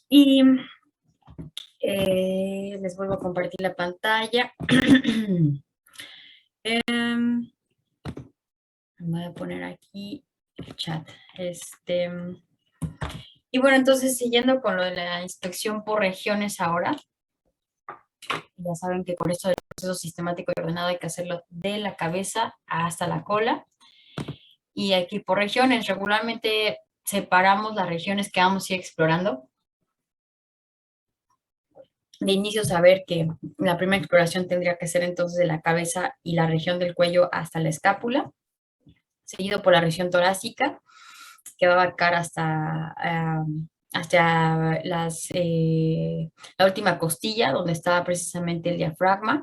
Y les vuelvo a compartir la pantalla. Voy a poner aquí el chat. Y bueno, entonces siguiendo con lo de la inspección por regiones ahora, ya saben que con esto del proceso sistemático y ordenado hay que hacerlo de la cabeza hasta la cola. Y aquí por regiones, regularmente separamos las regiones que vamos a ir explorando. De inicio saber que la primera exploración tendría que ser entonces de la cabeza y la región del cuello hasta la escápula, seguido por la región torácica, que va a abarcar hasta la última costilla, donde estaba precisamente el diafragma,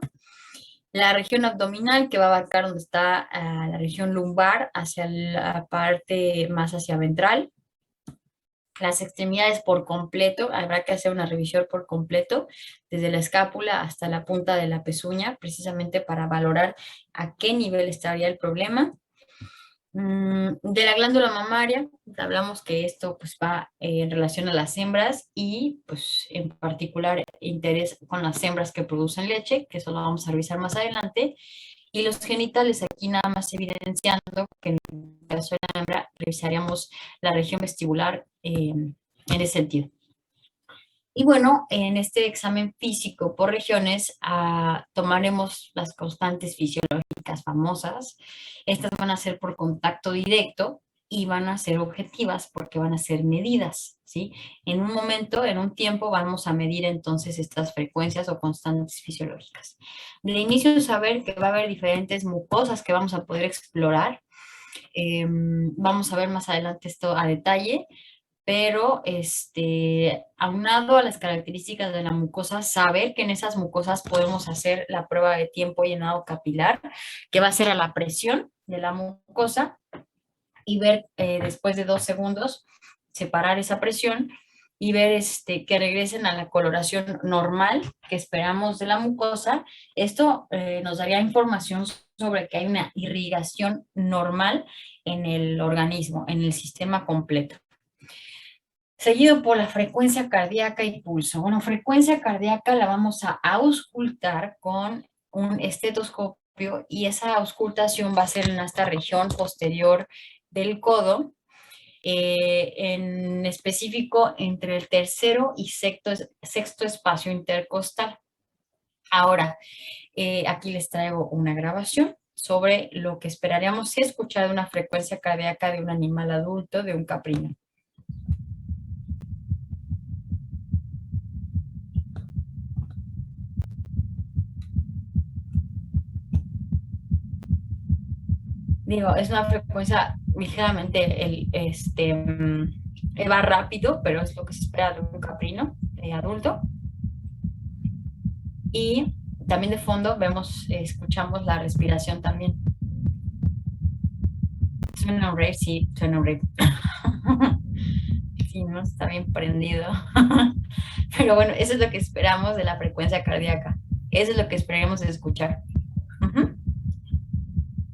la región abdominal, que va a abarcar donde está la región lumbar, hacia la parte más hacia ventral, las extremidades por completo, habrá que hacer una revisión por completo, desde la escápula hasta la punta de la pezuña, precisamente para valorar a qué nivel estaría el problema. De la glándula mamaria, hablamos que esto pues va en relación a las hembras y pues en particular interés con las hembras que producen leche, que eso lo vamos a revisar más adelante. Y los genitales, aquí nada más evidenciando que en el caso de la hembra revisaríamos la región vestibular en ese sentido. Y bueno, en este examen físico por regiones tomaremos las constantes fisiológicas famosas. Estas van a ser por contacto directo y van a ser objetivas porque van a ser medidas, ¿sí? En un momento, en un tiempo, vamos a medir entonces estas frecuencias o constantes fisiológicas. De inicio, saber que va a haber diferentes mucosas que vamos a poder explorar. Vamos a ver más adelante esto a detalle, pero aunado a las características de la mucosa, saber que en esas mucosas podemos hacer la prueba de tiempo llenado capilar, que va a ser a la presión de la mucosa, y ver después de 2 segundos, separar esa presión y ver que regresen a la coloración normal que esperamos de la mucosa. Esto nos daría información sobre que hay una irrigación normal en el organismo, en el sistema completo. Seguido por la frecuencia cardíaca y pulso. Bueno, frecuencia cardíaca la vamos a auscultar con un estetoscopio y esa auscultación va a ser en esta región posterior del codo, en específico entre el tercero y sexto espacio intercostal. Ahora, aquí les traigo una grabación sobre lo que esperaríamos si escuchar una frecuencia cardíaca de un animal adulto, de un caprino. Digo, es una frecuencia ligeramente, va rápido, pero es lo que se espera de un caprino adulto. Y también de fondo vemos, escuchamos la respiración también. Suena un rave, sí, suena un rave. Sí, ¿no? Está bien prendido. Pero bueno, eso es lo que esperamos de la frecuencia cardíaca. Eso es lo que esperamos escuchar.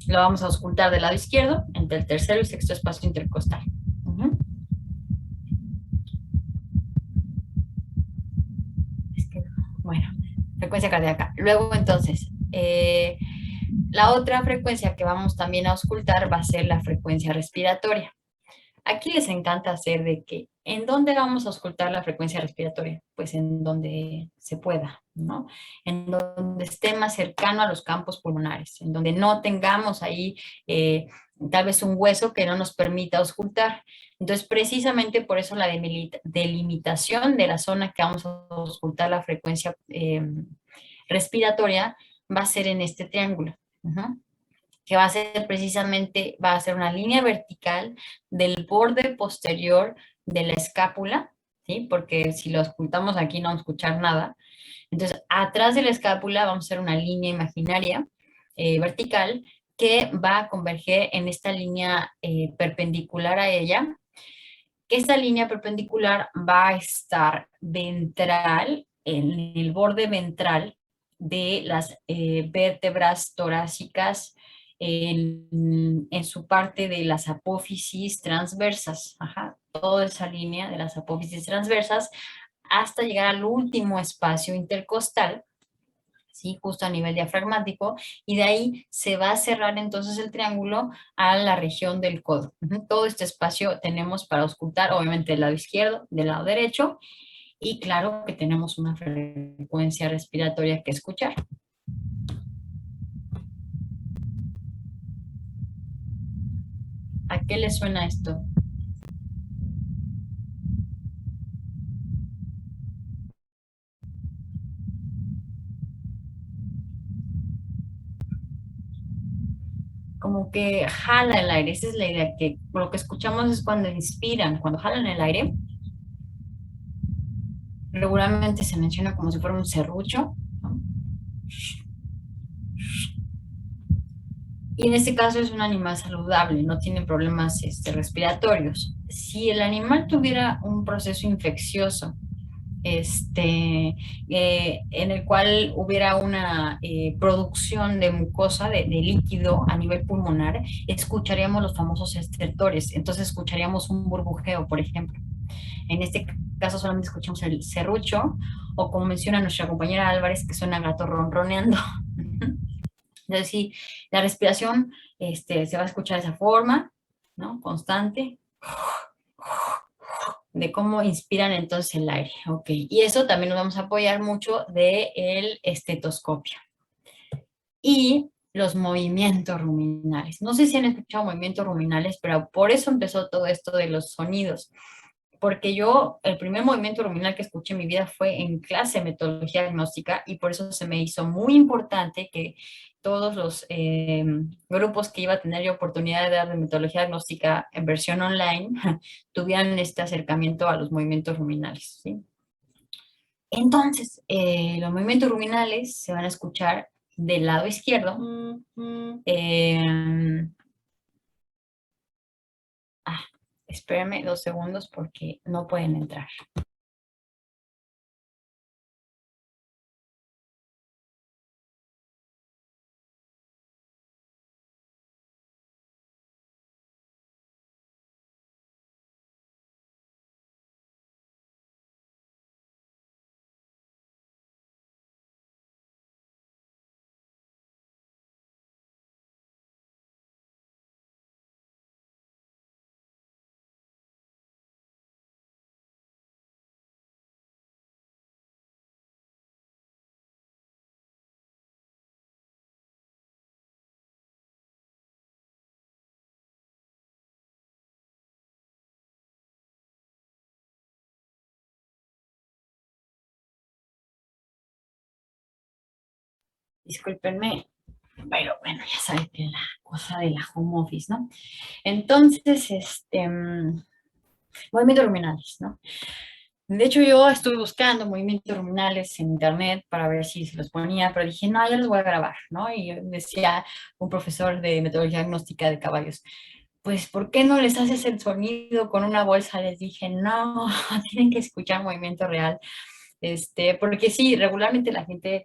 Lo vamos a auscultar del lado izquierdo, entre el tercero y sexto espacio intercostal. Bueno, frecuencia cardíaca. Luego entonces, la otra frecuencia que vamos también a auscultar va a ser la frecuencia respiratoria. Aquí les encanta hacer de que, ¿en dónde vamos a auscultar la frecuencia respiratoria? Pues en donde se pueda, ¿no? En donde esté más cercano a los campos pulmonares, en donde no tengamos ahí tal vez un hueso que no nos permita auscultar. Entonces, precisamente por eso la delimitación de la zona que vamos a auscultar la frecuencia respiratoria va a ser en este triángulo. Que va a ser precisamente, va a ser una línea vertical del borde posterior de la escápula, ¿sí? Porque si lo ocultamos aquí no vamos a escuchar nada. Entonces, atrás de la escápula vamos a hacer una línea imaginaria vertical que va a converger en esta línea perpendicular a ella, que esta línea perpendicular va a estar ventral, en el borde ventral de las vértebras torácicas, en su parte de las apófisis transversas. Ajá, toda esa línea de las apófisis transversas hasta llegar al último espacio intercostal, ¿sí? Justo a nivel diafragmático, y de ahí se va a cerrar entonces el triángulo a la región del codo. Todo este espacio tenemos para auscultar, obviamente del lado izquierdo, del lado derecho, y claro que tenemos una frecuencia respiratoria que escuchar. ¿A qué le suena esto? Como que jala el aire, esa es la idea, que lo que escuchamos es cuando inspiran, cuando jalan el aire, regularmente se menciona como si fuera un serrucho, ¿no? Y en este caso es un animal saludable, no tiene problemas respiratorios. Si el animal tuviera un proceso infeccioso, en el cual hubiera una producción de mucosa, de líquido a nivel pulmonar, escucharíamos los famosos estertores. Entonces escucharíamos un burbujeo, por ejemplo. En este caso solamente escuchamos el serrucho, o como menciona nuestra compañera Álvarez, que suena gato ronroneando. Entonces sí, la respiración se va a escuchar de esa forma, ¿no? Constante, de cómo inspiran entonces el aire, ok. Y eso también nos vamos a apoyar mucho del estetoscopio. Y los movimientos ruminales. No sé si han escuchado movimientos ruminales, pero por eso empezó todo esto de los sonidos. Porque yo, el primer movimiento ruminal que escuché en mi vida fue en clase de metodología diagnóstica, y por eso se me hizo muy importante que todos los grupos que iba a tener yo oportunidad de dar de metodología diagnóstica en versión online tuvieran este acercamiento a los movimientos ruminales, ¿sí? Entonces, los movimientos ruminales se van a escuchar del lado izquierdo. Eh, ah, Espérenme 2 segundos porque no pueden entrar. Discúlpenme, pero bueno, ya saben que la cosa de la home office, ¿no? Entonces, movimientos ruminales, ¿no? De hecho, yo estuve buscando movimientos ruminales en internet para ver si se los ponía, pero dije, no, ya los voy a grabar, ¿no? Y yo decía un profesor de metodología diagnóstica de caballos, pues, ¿por qué no les haces el sonido con una bolsa? Les dije, no, tienen que escuchar movimiento real. Porque sí, regularmente la gente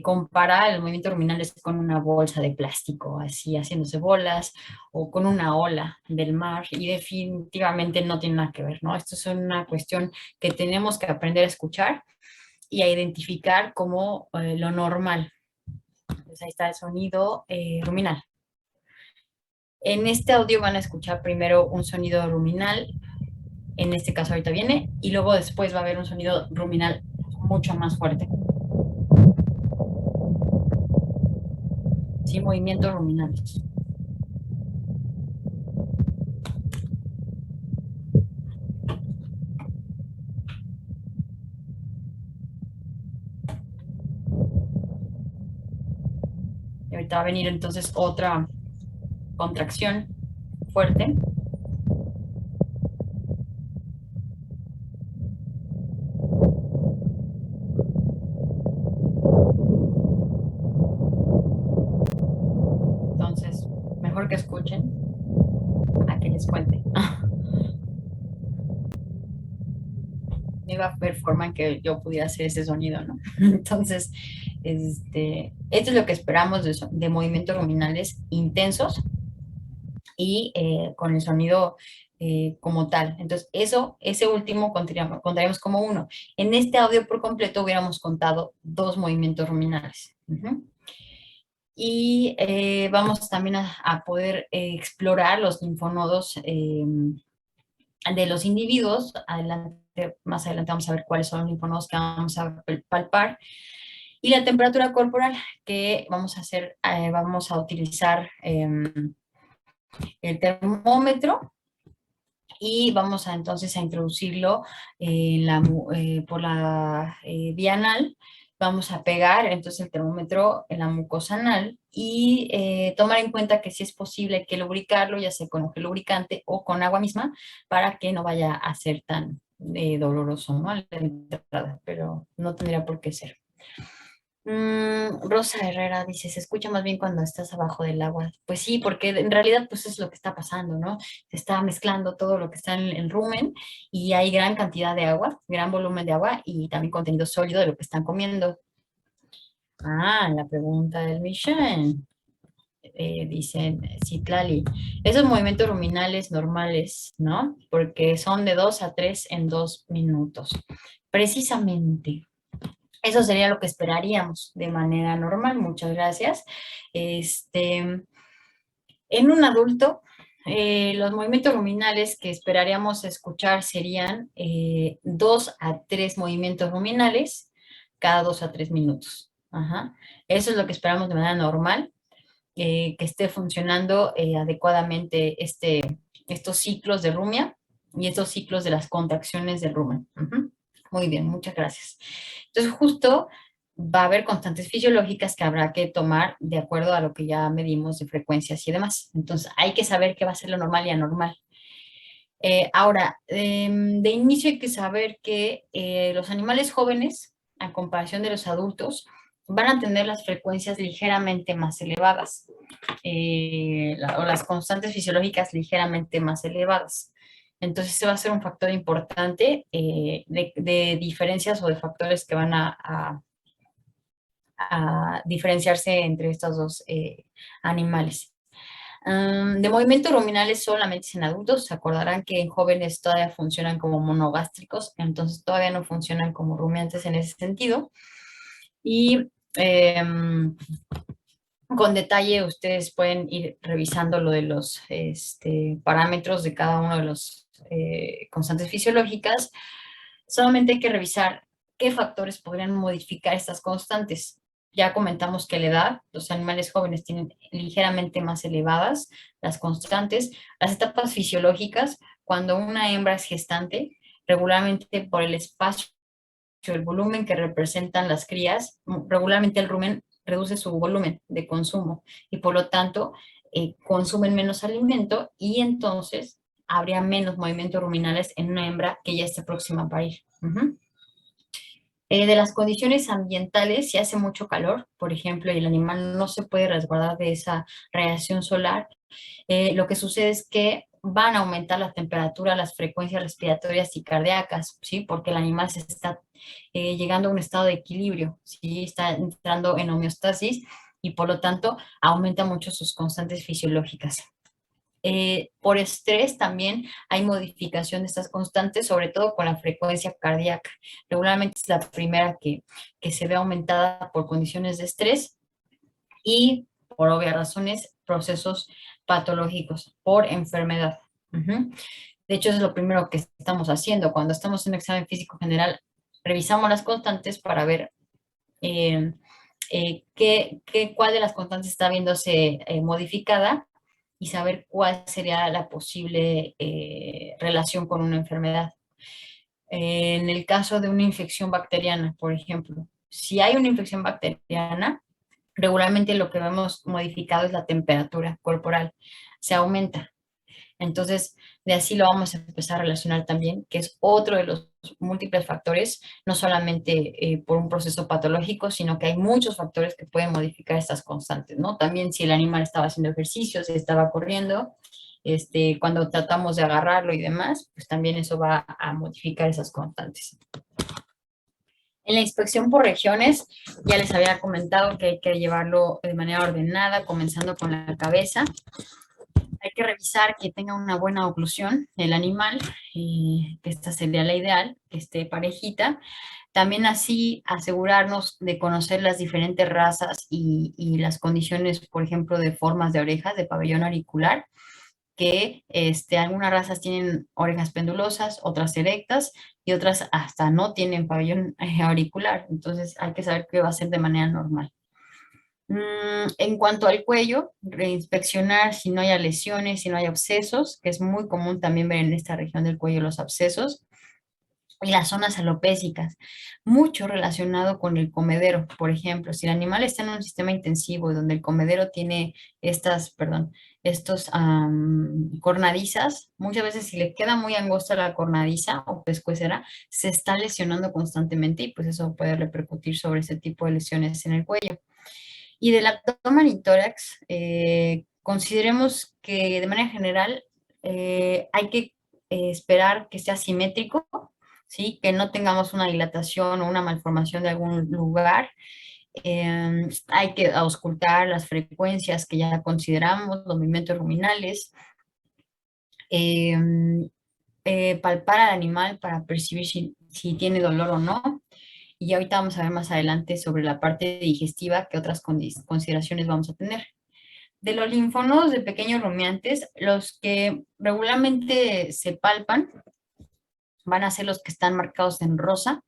compara el movimiento ruminales con una bolsa de plástico, así haciéndose bolas, o con una ola del mar, y definitivamente no tiene nada que ver, ¿no? Esto es una cuestión que tenemos que aprender a escuchar y a identificar como lo normal. Pues ahí está el sonido ruminal. En este audio van a escuchar primero un sonido ruminal, en este caso ahorita viene, y luego después va a haber un sonido ruminal mucho más fuerte. Sí, movimientos ruminales. Y ahorita va a venir entonces otra contracción fuerte. Entonces, mejor que escuchen a que les cuente. No iba a haber forma en que yo pudiera hacer ese sonido, ¿no? Entonces, esto es lo que esperamos de movimientos ruminales intensos, y con el sonido como tal. Entonces, ese último contaríamos como uno. En este audio por completo hubiéramos contado dos movimientos ruminales. Y vamos también a poder explorar los linfonodos de los individuos. Más adelante vamos a ver cuáles son los linfonodos que vamos a palpar. Y la temperatura corporal que vamos a hacer, vamos a utilizar el termómetro y vamos a entonces a introducirlo por la vía anal. Vamos a pegar entonces el termómetro en la mucosa anal y tomar en cuenta que si es posible que lubricarlo, ya sea con un gel lubricante o con agua misma, para que no vaya a ser tan doloroso, ¿no? A la entrada, pero no tendría por qué ser. Rosa Herrera dice, se escucha más bien cuando estás abajo del agua. Pues sí, porque en realidad pues es lo que está pasando, ¿no? Se está mezclando todo lo que está en el rumen y hay gran cantidad de agua, gran volumen de agua y también contenido sólido de lo que están comiendo. La pregunta del Michelle. Dicen Citlali, esos movimientos ruminales normales, ¿no? Porque son de 2 a 3 en 2 minutos. Precisamente. Eso sería lo que esperaríamos de manera normal. Muchas gracias. En un adulto, los movimientos ruminales que esperaríamos escuchar serían 2 a 3 movimientos ruminales cada 2 a 3 minutos. Ajá. Eso es lo que esperamos de manera normal, que esté funcionando adecuadamente estos ciclos de rumia y estos ciclos de las contracciones del rumen. Muy bien, muchas gracias. Entonces, justo va a haber constantes fisiológicas que habrá que tomar de acuerdo a lo que ya medimos de frecuencias y demás. Entonces, hay que saber qué va a ser lo normal y anormal. Ahora, de inicio hay que saber que los animales jóvenes, a comparación de los adultos, van a tener las frecuencias ligeramente más elevadas, o las constantes fisiológicas ligeramente más elevadas. Entonces, ese va a ser un factor importante de diferencias o de factores que van a diferenciarse entre estos dos animales. De movimientos ruminales solamente en adultos. Se acordarán que en jóvenes todavía funcionan como monogástricos, entonces todavía no funcionan como rumiantes en ese sentido. Y con detalle ustedes pueden ir revisando lo de los parámetros de cada uno de los constantes fisiológicas. Solamente hay que revisar qué factores podrían modificar estas constantes. Ya comentamos que la edad, los animales jóvenes tienen ligeramente más elevadas las constantes. Las etapas fisiológicas, cuando una hembra es gestante, regularmente por el espacio, el volumen que representan las crías, regularmente el rumen reduce su volumen de consumo y por lo tanto consumen menos alimento y entonces habría menos movimientos ruminales en una hembra que ya esté próxima a parir. De las condiciones ambientales, si hace mucho calor, por ejemplo, y el animal no se puede resguardar de esa radiación solar, lo que sucede es que van a aumentar la temperatura, las frecuencias respiratorias y cardíacas, ¿sí? Porque el animal se está llegando a un estado de equilibrio, ¿sí? Está entrando en homeostasis y por lo tanto aumenta mucho sus constantes fisiológicas. Por estrés también hay modificación de estas constantes, sobre todo con la frecuencia cardíaca. Regularmente es la primera que se ve aumentada por condiciones de estrés y por obvias razones, procesos patológicos por enfermedad. De hecho, eso es lo primero que estamos haciendo. Cuando estamos en un examen físico general, revisamos las constantes para ver cuál de las constantes está viéndose modificada y saber cuál sería la posible relación con una enfermedad. En el caso de una infección bacteriana, por ejemplo, si hay una infección bacteriana, regularmente lo que vemos modificado es la temperatura corporal, se aumenta. Entonces, de así lo vamos a empezar a relacionar también, que es otro de los múltiples factores, no solamente por un proceso patológico, sino que hay muchos factores que pueden modificar estas constantes, ¿no? También si el animal estaba haciendo ejercicio, si estaba corriendo, cuando tratamos de agarrarlo y demás, pues también eso va a modificar esas constantes. En la inspección por regiones, ya les había comentado que hay que llevarlo de manera ordenada, comenzando con la cabeza. Hay que revisar que tenga una buena oclusión el animal, que esta sería la ideal, que esté parejita. También así asegurarnos de conocer las diferentes razas y las condiciones, por ejemplo, de formas de orejas, de pabellón auricular, que algunas razas tienen orejas pendulosas, otras erectas y otras hasta no tienen pabellón auricular. Entonces hay que saber qué va a ser de manera normal. En cuanto al cuello, reinspeccionar si no haya lesiones, si no hay abscesos, que es muy común también ver en esta región del cuello los abscesos, y las zonas alopécicas, mucho relacionado con el comedero. Por ejemplo, si el animal está en un sistema intensivo donde el comedero tiene estos cornadizas, muchas veces si le queda muy angosta la cornadiza o pescuecera, se está lesionando constantemente y pues eso puede repercutir sobre ese tipo de lesiones en el cuello. Y del abdomen y tórax, consideremos que de manera general hay que esperar que sea simétrico, ¿sí? Que no tengamos una dilatación o una malformación de algún lugar. Hay que auscultar las frecuencias que ya consideramos, los movimientos ruminales, eh, palpar al animal para percibir si tiene dolor o no. Y ahorita vamos a ver más adelante sobre la parte digestiva, qué otras consideraciones vamos a tener. De los linfonodos de pequeños rumiantes, los que regularmente se palpan van a ser los que están marcados en rosa.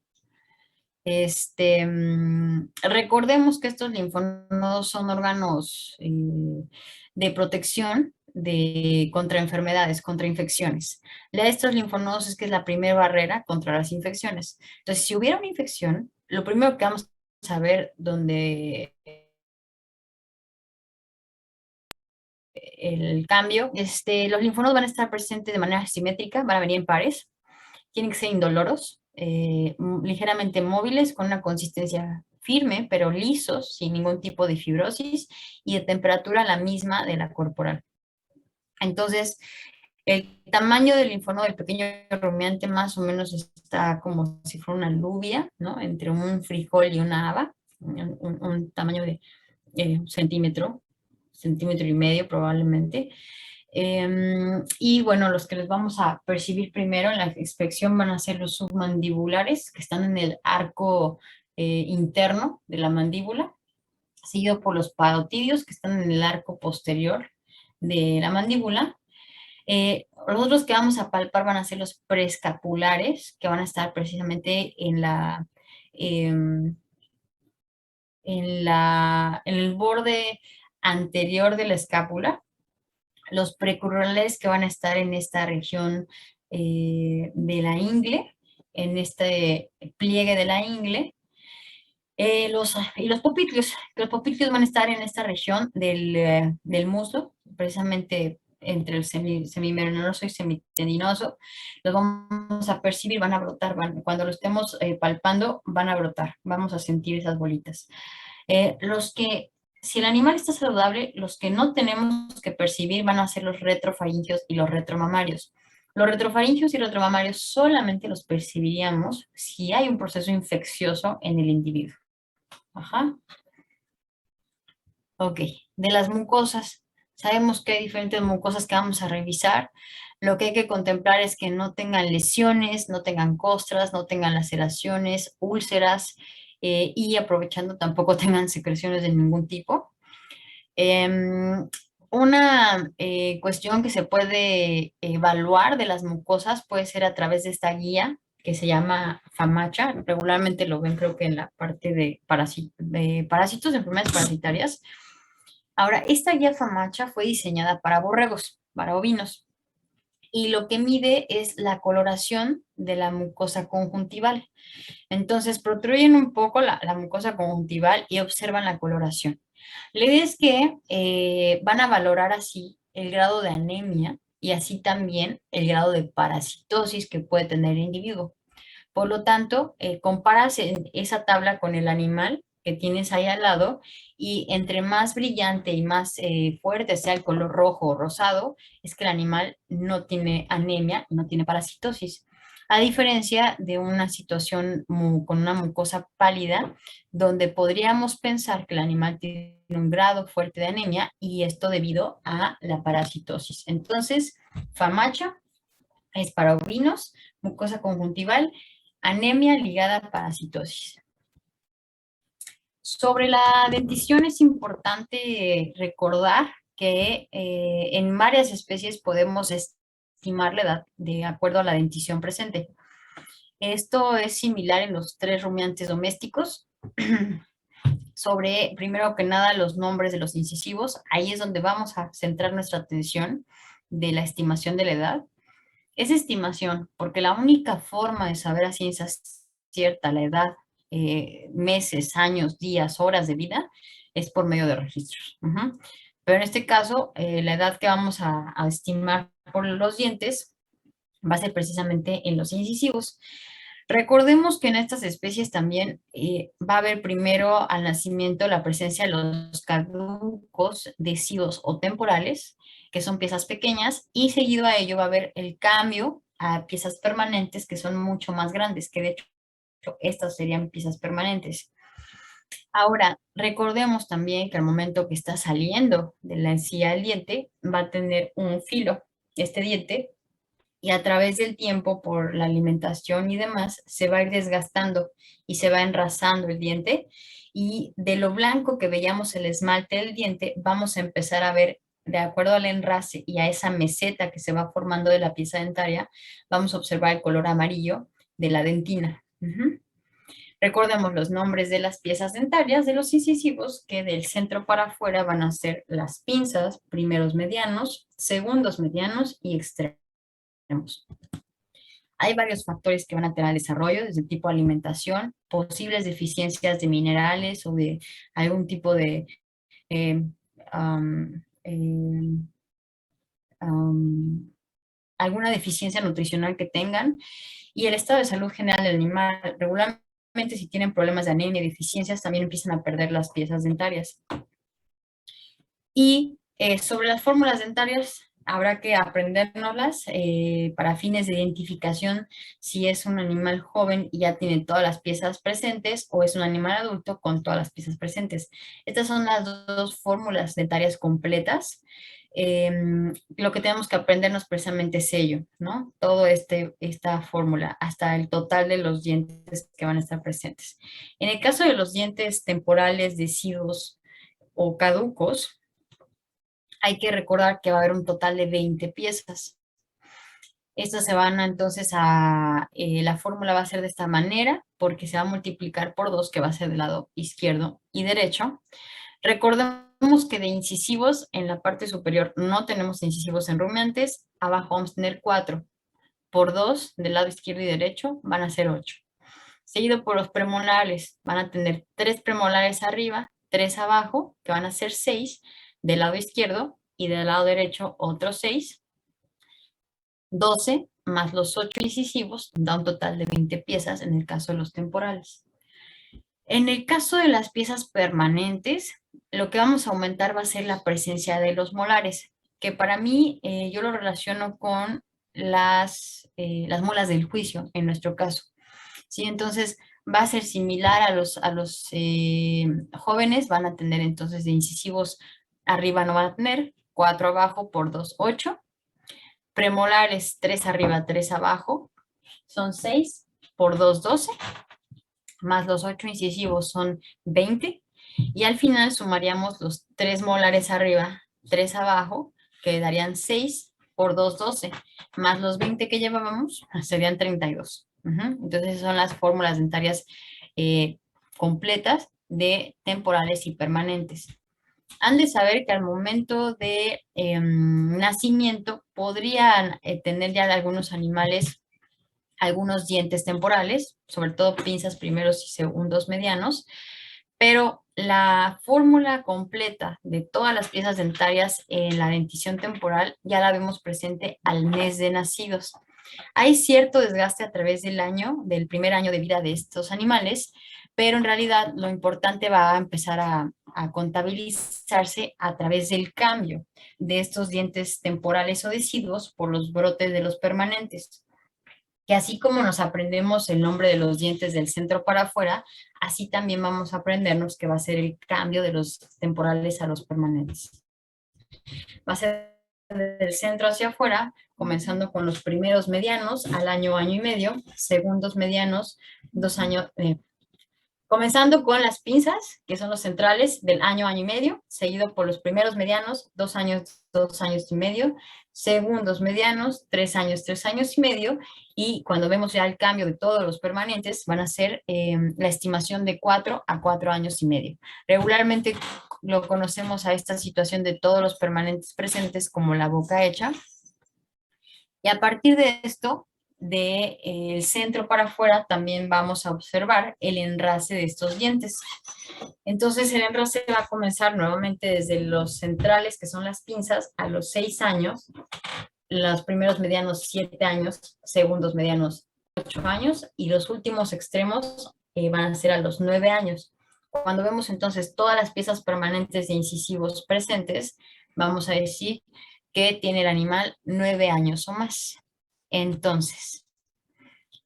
Recordemos que estos linfonodos son órganos de protección contra enfermedades, contra infecciones. La de estos linfonodos es que es la primera barrera contra las infecciones. Entonces, si hubiera una infección, lo primero que vamos a ver donde el cambio, los linfonodos van a estar presentes de manera simétrica, van a venir en pares, tienen que ser indoloros, ligeramente móviles, con una consistencia firme, pero lisos, sin ningún tipo de fibrosis y de temperatura la misma de la corporal. Entonces, el tamaño del linfonodo del pequeño rumiante más o menos está como si fuera una alubia, ¿no? Entre un frijol y una haba, un tamaño de centímetro, centímetro y medio probablemente. Y bueno, los que les vamos a percibir primero en la inspección van a ser los submandibulares, que están en el arco interno de la mandíbula, seguido por los parotidios, que están en el arco posterior de la mandíbula. Los otros que vamos a palpar van a ser los preescapulares, que van a estar precisamente em, en el borde anterior de la escápula. Los precurrales que van a estar en esta región de la ingle, en este pliegue de la ingle, y los popliteos van a estar en esta región del muslo, precisamente entre el semimembranoso y semitendinoso. Los vamos a percibir, van a brotar, cuando lo estemos palpando, van a brotar, vamos a sentir esas bolitas. Si el animal está saludable, los que no tenemos que percibir van a ser los retrofaringios y los retromamarios. Los retrofaringios y retromamarios solamente los percibiríamos si hay un proceso infeccioso en el individuo. Ajá. Ok, de las mucosas, sabemos que hay diferentes mucosas que vamos a revisar. Lo que hay que contemplar es que no tengan lesiones, no tengan costras, no tengan laceraciones, úlceras, y aprovechando tampoco tengan secreciones de ningún tipo. Una cuestión que se puede evaluar de las mucosas puede ser a través de esta guía que se llama FAMACHA. Regularmente lo ven creo que en la parte de parásitos, de enfermedades parasitarias. Ahora, esta guía FAMACHA fue diseñada para borregos, para ovinos, y lo que mide es la coloración de la mucosa conjuntival. Entonces, protruyen un poco la mucosa conjuntival y observan la coloración. La idea es que van a valorar así el grado de anemia y así también el grado de parasitosis que puede tener el individuo. Por lo tanto, comparas esa tabla con el animal que tienes ahí al lado y entre más brillante y más fuerte sea el color rojo o rosado, es que el animal no tiene anemia, no tiene parasitosis. a diferencia de una situación con una mucosa pálida, donde podríamos pensar que el animal tiene un grado fuerte de anemia y esto debido a la parasitosis. Entonces, FAMACHA es para ovinos, mucosa conjuntival, anemia ligada a parasitosis. Sobre la dentición es importante recordar que en varias especies podemos estimar la edad de acuerdo a la dentición presente. Esto es similar en los tres rumiantes domésticos. Sobre, primero que nada, los nombres de los incisivos. Ahí es donde vamos a centrar nuestra atención de la estimación de la edad. Es estimación, porque la única forma de saber a ciencia cierta la edad, meses, años, días, horas de vida, es por medio de registros. Pero en este caso, la edad que vamos a estimar por los dientes va a ser precisamente en los incisivos. Recordemos que en estas especies también va a haber primero al nacimiento la presencia de los caducos deciduos o temporales, que son piezas pequeñas, y seguido a ello va a haber el cambio a piezas permanentes que son mucho más grandes, que de hecho estas serían piezas permanentes. Ahora, recordemos también que al momento que está saliendo de la encía del diente, va a tener un filo, este diente, y a través del tiempo, por la alimentación y demás, se va a ir desgastando y se va enrasando el diente. Y de lo blanco que veíamos el esmalte del diente, vamos a empezar a ver, de acuerdo al enrase y a esa meseta que se va formando de la pieza dentaria, vamos a observar el color amarillo de la dentina. Recordemos los nombres de las piezas dentarias de los incisivos, que del centro para afuera van a ser las pinzas, primeros medianos, segundos medianos y extremos. Hay varios factores que van a tener el desarrollo, desde el tipo de alimentación, posibles deficiencias de minerales o de algún tipo de eh, um, eh, um, alguna deficiencia nutricional que tengan, y el estado de salud general del animal. Regularmente, si tienen problemas de anemia y deficiencias, también empiezan a perder las piezas dentarias. Y sobre las fórmulas dentarias, habrá que aprendérnoslas para fines de identificación, si es un animal joven y ya tiene todas las piezas presentes, o es un animal adulto con todas las piezas presentes. Estas son las dos fórmulas dentarias completas. Lo que tenemos que aprendernos precisamente es ello, ¿no? Todo esta fórmula, hasta el total de los dientes que van a estar presentes. En el caso de los dientes temporales, deciduos o caducos, hay que recordar que va a haber un total de 20 piezas. Estas se van entonces la fórmula va a ser de esta manera, porque se va a multiplicar por 2, que va a ser del lado izquierdo y derecho. Recordemos que de incisivos en la parte superior no tenemos incisivos en rumiantes, abajo vamos a tener 4. Por 2 del lado izquierdo y derecho van a ser 8. Seguido por los premolares, van a tener 3 premolares arriba, 3 abajo, que van a ser 6 del lado izquierdo, y del lado derecho otros 6. 12 más los 8 incisivos da un total de 20 piezas en el caso de los temporales. En el caso de las piezas permanentes, lo que vamos a aumentar va a ser la presencia de los molares, que para mí yo lo relaciono con las muelas del juicio, en nuestro caso. ¿Sí? Entonces va a ser similar a los jóvenes, van a tener entonces de incisivos arriba no van a tener, 4 abajo por 2, 8. Premolares 3 arriba, 3 abajo, son 6 por 2, 12, más los 8 incisivos son 20, y al final sumaríamos los 3 molares arriba, 3 abajo, que darían 6 por 2, 12, más los 20 que llevábamos, serían 32. Entonces son las fórmulas dentarias completas de temporales y permanentes. Han de saber que al momento de nacimiento podrían tener ya algunos animales algunos dientes temporales, sobre todo pinzas primeros y segundos medianos, pero la fórmula completa de todas las piezas dentarias en la dentición temporal ya la vemos presente al mes de nacidos. Hay cierto desgaste a través del año, del primer año de vida de estos animales, pero en realidad lo importante va a empezar a contabilizarse a través del cambio de estos dientes temporales o deciduos por los brotes de los permanentes. que así como nos aprendemos el nombre de los dientes del centro para afuera, así también vamos a aprendernos que va a ser el cambio de los temporales a los permanentes. Va a ser del centro hacia afuera, comenzando con los primeros medianos al año, año y medio, segundos medianos, 2 años, comenzando con las pinzas, que son los centrales del año, año y medio, seguido por los primeros medianos, 2 años y medio, segundos medianos, 3 años, 3 años y medio, y cuando vemos ya el cambio de todos los permanentes, van a ser la estimación de 4 a 4 años y medio. Regularmente lo conocemos a esta situación de todos los permanentes presentes como la boca hecha, y a partir de esto, del centro para afuera, también vamos a observar el enrace de estos dientes. Entonces el enroce va a comenzar nuevamente desde los centrales, que son las pinzas, a los 6 años, los primeros medianos 7 años, segundos medianos 8 años, y los últimos extremos van a ser a los 9 años. Cuando vemos entonces todas las piezas permanentes de incisivos presentes, vamos a decir que tiene el animal 9 años o más. Entonces,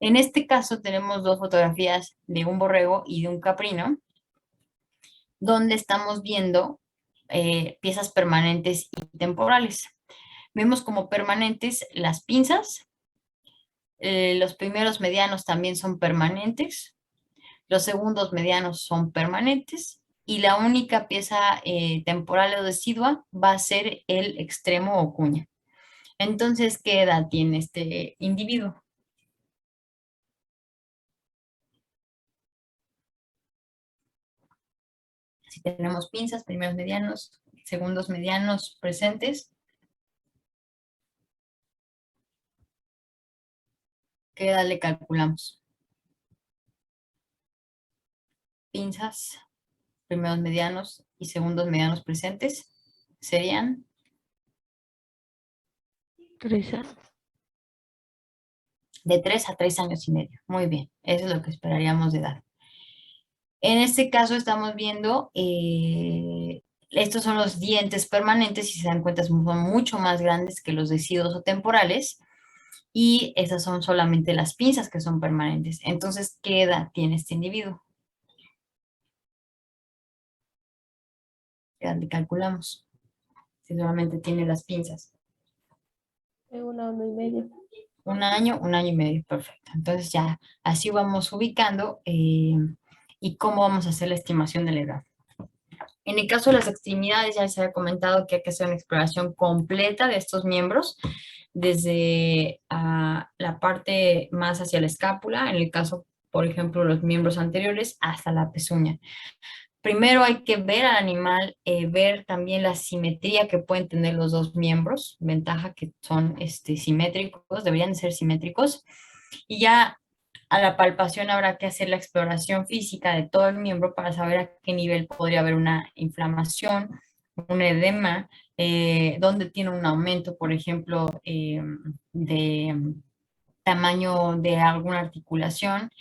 en este caso tenemos dos fotografías de un borrego y de un caprino, donde estamos viendo piezas permanentes y temporales. Vemos como permanentes las pinzas, los primeros medianos también son permanentes, los segundos medianos son permanentes, y la única pieza temporal o decidua va a ser el extremo o cuña. Entonces, ¿qué edad tiene este individuo? Si tenemos pinzas, primeros medianos, segundos medianos presentes, ¿qué edad le calculamos? Pinzas, primeros medianos y segundos medianos presentes serían 3 años. de 3 a 3 años y medio. Muy bien, eso es lo que esperaríamos de edad. En este caso estamos viendo, estos son los dientes permanentes, si se dan cuenta son mucho más grandes que los deciduos o temporales, y estas son solamente las pinzas que son permanentes. Entonces, ¿qué edad tiene este individuo? ¿Qué edad le calculamos? Si solamente tiene las pinzas. 1 año y medio. 1 año y medio, perfecto. Entonces ya así vamos ubicando y cómo vamos a hacer la estimación de la edad. En el caso de las extremidades, ya se había comentado que hay que hacer una exploración completa de estos miembros, desde la parte más hacia la escápula, en el caso, por ejemplo, los miembros anteriores, hasta la pezuña. Primero hay que ver al animal, ver también la simetría que pueden tener los dos miembros, ventaja que son simétricos, deberían ser simétricos, y ya a la palpación habrá que hacer la exploración física de todo el miembro para saber a qué nivel podría haber una inflamación, un edema, dónde tiene un aumento, por ejemplo, de tamaño de alguna articulación,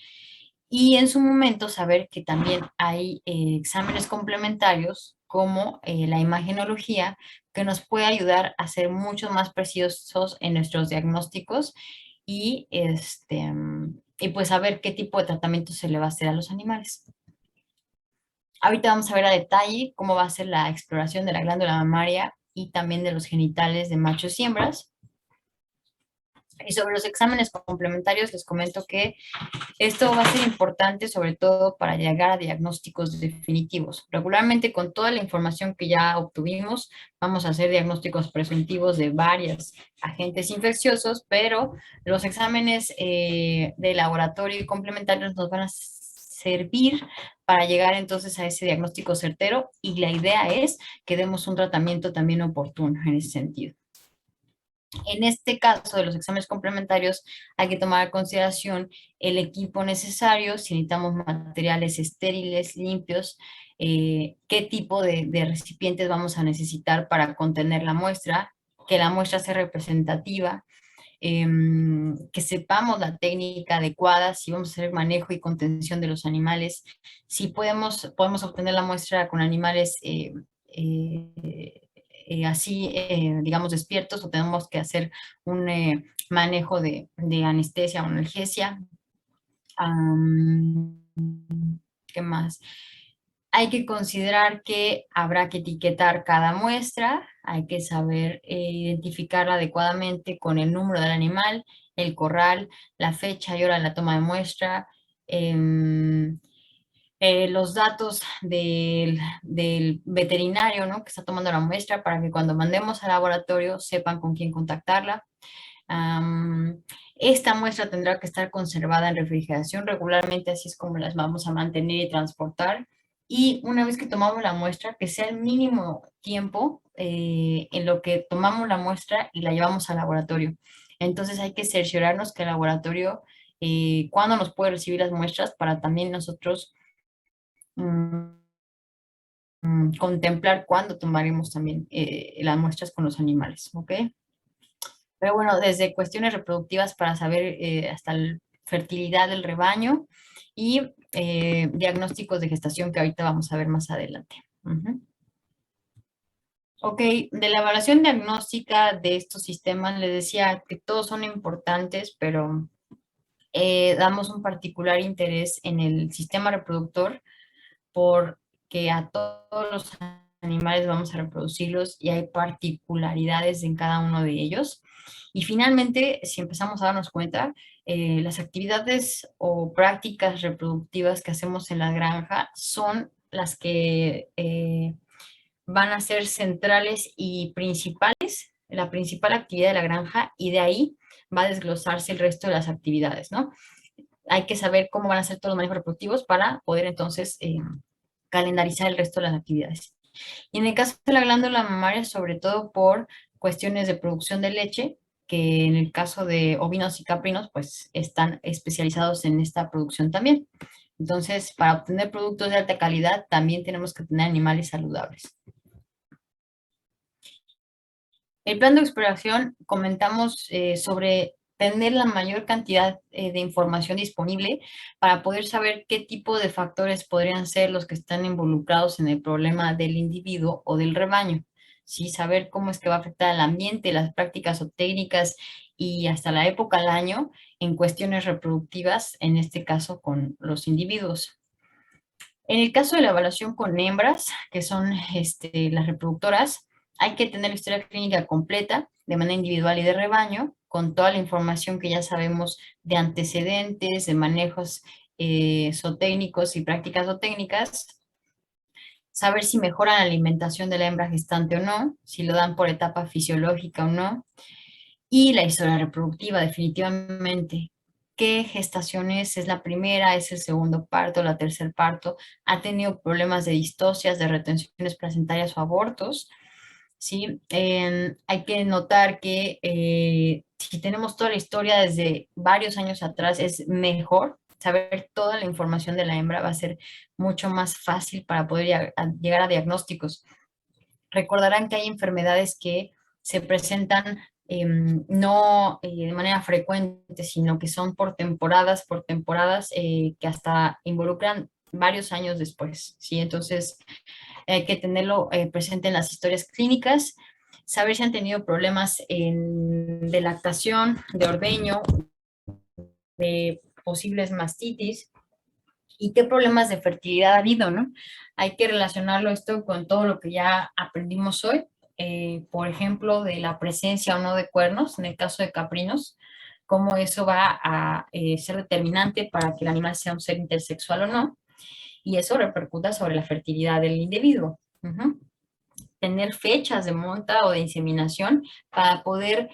y en su momento saber que también hay exámenes complementarios como la imagenología, que nos puede ayudar a ser mucho más precisos en nuestros diagnósticos y, y pues saber qué tipo de tratamiento se le va a hacer a los animales. Ahorita vamos a ver a detalle cómo va a ser la exploración de la glándula mamaria y también de los genitales de machos y hembras. Y sobre los exámenes complementarios les comento que esto va a ser importante sobre todo para llegar a diagnósticos definitivos. Regularmente con toda la información que ya obtuvimos, vamos a hacer diagnósticos presuntivos de varios agentes infecciosos, pero los exámenes de laboratorio y complementarios nos van a servir para llegar entonces a ese diagnóstico certero, y la idea es que demos un tratamiento también oportuno en ese sentido. En este caso de los exámenes complementarios hay que tomar en consideración el equipo necesario, si necesitamos materiales estériles, limpios, qué tipo de recipientes vamos a necesitar para contener la muestra, que la muestra sea representativa, que sepamos la técnica adecuada, si vamos a hacer manejo y contención de los animales, si podemos obtener la muestra con animales así, digamos, despiertos, o tenemos que hacer un manejo de anestesia o analgesia. Am, ¿Qué más? Hay que considerar que habrá que etiquetar cada muestra, hay que saber identificarla adecuadamente con el número del animal, el corral, la fecha y hora de la toma de muestra, em, los datos del veterinario, ¿no?, que está tomando la muestra para que cuando mandemos al laboratorio sepan con quién contactarla. Am, Esta muestra tendrá que estar conservada en refrigeración regularmente, así es como las vamos a mantener y transportar. Y una vez que tomamos la muestra, que sea el mínimo tiempo en lo que tomamos la muestra y la llevamos al laboratorio. Entonces hay que cerciorarnos que el laboratorio, cuándo nos puede recibir las muestras para también nosotros mm, contemplar cuándo tomaremos también las muestras con los animales, ¿ok? Pero bueno, desde cuestiones reproductivas para saber hasta la fertilidad del rebaño y diagnósticos de gestación que ahorita vamos a ver más adelante. Ujú. Ok, de la evaluación diagnóstica de estos sistemas les decía que todos son importantes, pero damos un particular interés en el sistema reproductor porque a todos los animales vamos a reproducirlos y hay particularidades en cada uno de ellos. Y finalmente, si empezamos a darnos cuenta, las actividades o prácticas reproductivas que hacemos en la granja son las que van a ser centrales y principales, la principal actividad de la granja, y de ahí va a desglosarse el resto de las actividades, ¿no? Hay que saber cómo van a ser todos los manejos reproductivos para poder entonces calendarizar el resto de las actividades. Y en el caso de la glándula mamaria, sobre todo por cuestiones de producción de leche, que en el caso de ovinos y caprinos, pues están especializados en esta producción también. Entonces, para obtener productos de alta calidad, también tenemos que tener animales saludables. El plan de exploración comentamos sobre tener la mayor cantidad de información disponible para poder saber qué tipo de factores podrían ser los que están involucrados en el problema del individuo o del rebaño. ¿Sí? Saber cómo es que va a afectar al ambiente, las prácticas o técnicas y hasta la época del año en cuestiones reproductivas, en este caso con los individuos. En el caso de la evaluación con hembras, que son las reproductoras, hay que tener la historia clínica completa, de manera individual y de rebaño, con toda la información que ya sabemos de antecedentes, de manejos zootécnicos y prácticas zootécnicas, saber si mejoran la alimentación de la hembra gestante o no, si lo dan por etapa fisiológica o no, y la historia reproductiva, definitivamente. ¿Qué gestaciones es la primera, es el segundo parto, la tercer parto? ¿Ha tenido problemas de distocias, de retenciones placentarias o abortos? ¿Sí? Hay que notar que si tenemos toda la historia desde varios años atrás, es mejor saber toda la información de la hembra, va a ser mucho más fácil para poder llegar a diagnósticos. Recordarán que hay enfermedades que se presentan no de manera frecuente, sino que son por temporadas, que hasta involucran varios años después, ¿sí? Entonces, hay que tenerlo presente en las historias clínicas, saber si han tenido problemas de lactación, de ordeño, de posibles mastitis, y qué problemas de fertilidad ha habido, ¿no? Hay que relacionarlo esto con todo lo que ya aprendimos hoy, por ejemplo, de la presencia o no de cuernos, en el caso de caprinos, cómo eso va a ser determinante para que el animal sea un ser intersexual o no, y eso repercuta sobre la fertilidad del individuo. Ujú. Tener fechas de monta o de inseminación para poder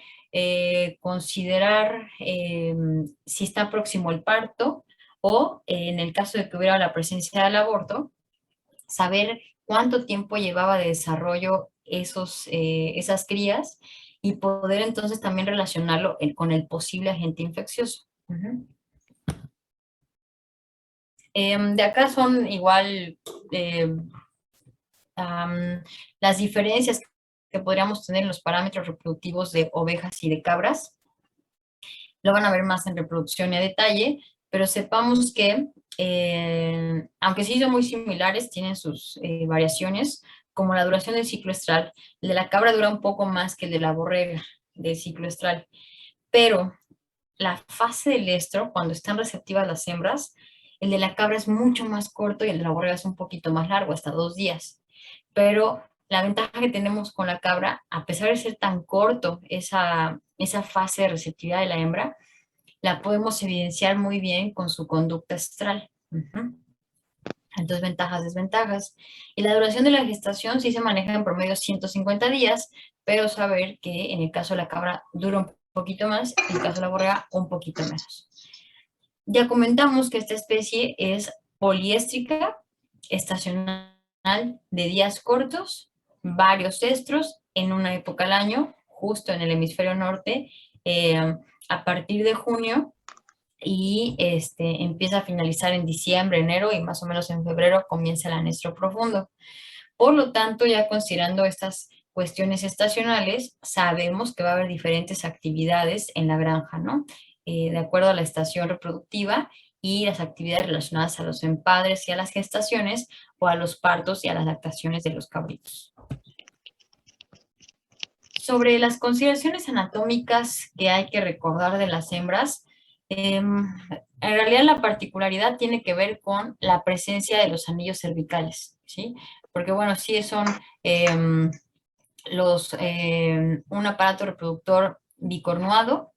considerar si está próximo el parto o en el caso de que hubiera la presencia del aborto, saber cuánto tiempo llevaba de desarrollo esas crías y poder entonces también relacionarlo con el posible agente infeccioso. Ujú. De acá son igual eh, las diferencias que podríamos tener en los parámetros reproductivos de ovejas y de cabras. Lo van a ver más en reproducción y a detalle, pero sepamos que, aunque sí son muy similares, tienen sus variaciones, como la duración del ciclo estral. El de la cabra dura un poco más que el de la borrega del ciclo estral, pero la fase del estro, cuando están receptivas las hembras, el de la cabra es mucho más corto y el de la borrega es un poquito más largo, hasta 2 días. Pero la ventaja que tenemos con la cabra, a pesar de ser tan corto esa fase de receptividad de la hembra, la podemos evidenciar muy bien con su conducta estral. Ujú. Entonces, ventajas, desventajas. Y la duración de la gestación sí se maneja en promedio 150 días, pero saber que en el caso de la cabra dura un poquito más, en el caso de la borrega un poquito menos. Ya comentamos que esta especie es poliéstrica, estacional de días cortos, varios estros en una época al año, justo en el hemisferio norte, a partir de junio y empieza a finalizar en diciembre, enero y más o menos en febrero comienza el anestro profundo. Por lo tanto, ya considerando estas cuestiones estacionales, sabemos que va a haber diferentes actividades en la granja, ¿no? De acuerdo a la estación reproductiva y las actividades relacionadas a los empadres y a las gestaciones o a los partos y a las lactaciones de los cabritos. Sobre las consideraciones anatómicas que hay que recordar de las hembras, en realidad la particularidad tiene que ver con la presencia de los anillos cervicales, ¿sí? Porque bueno, sí son un aparato reproductor bicornuado,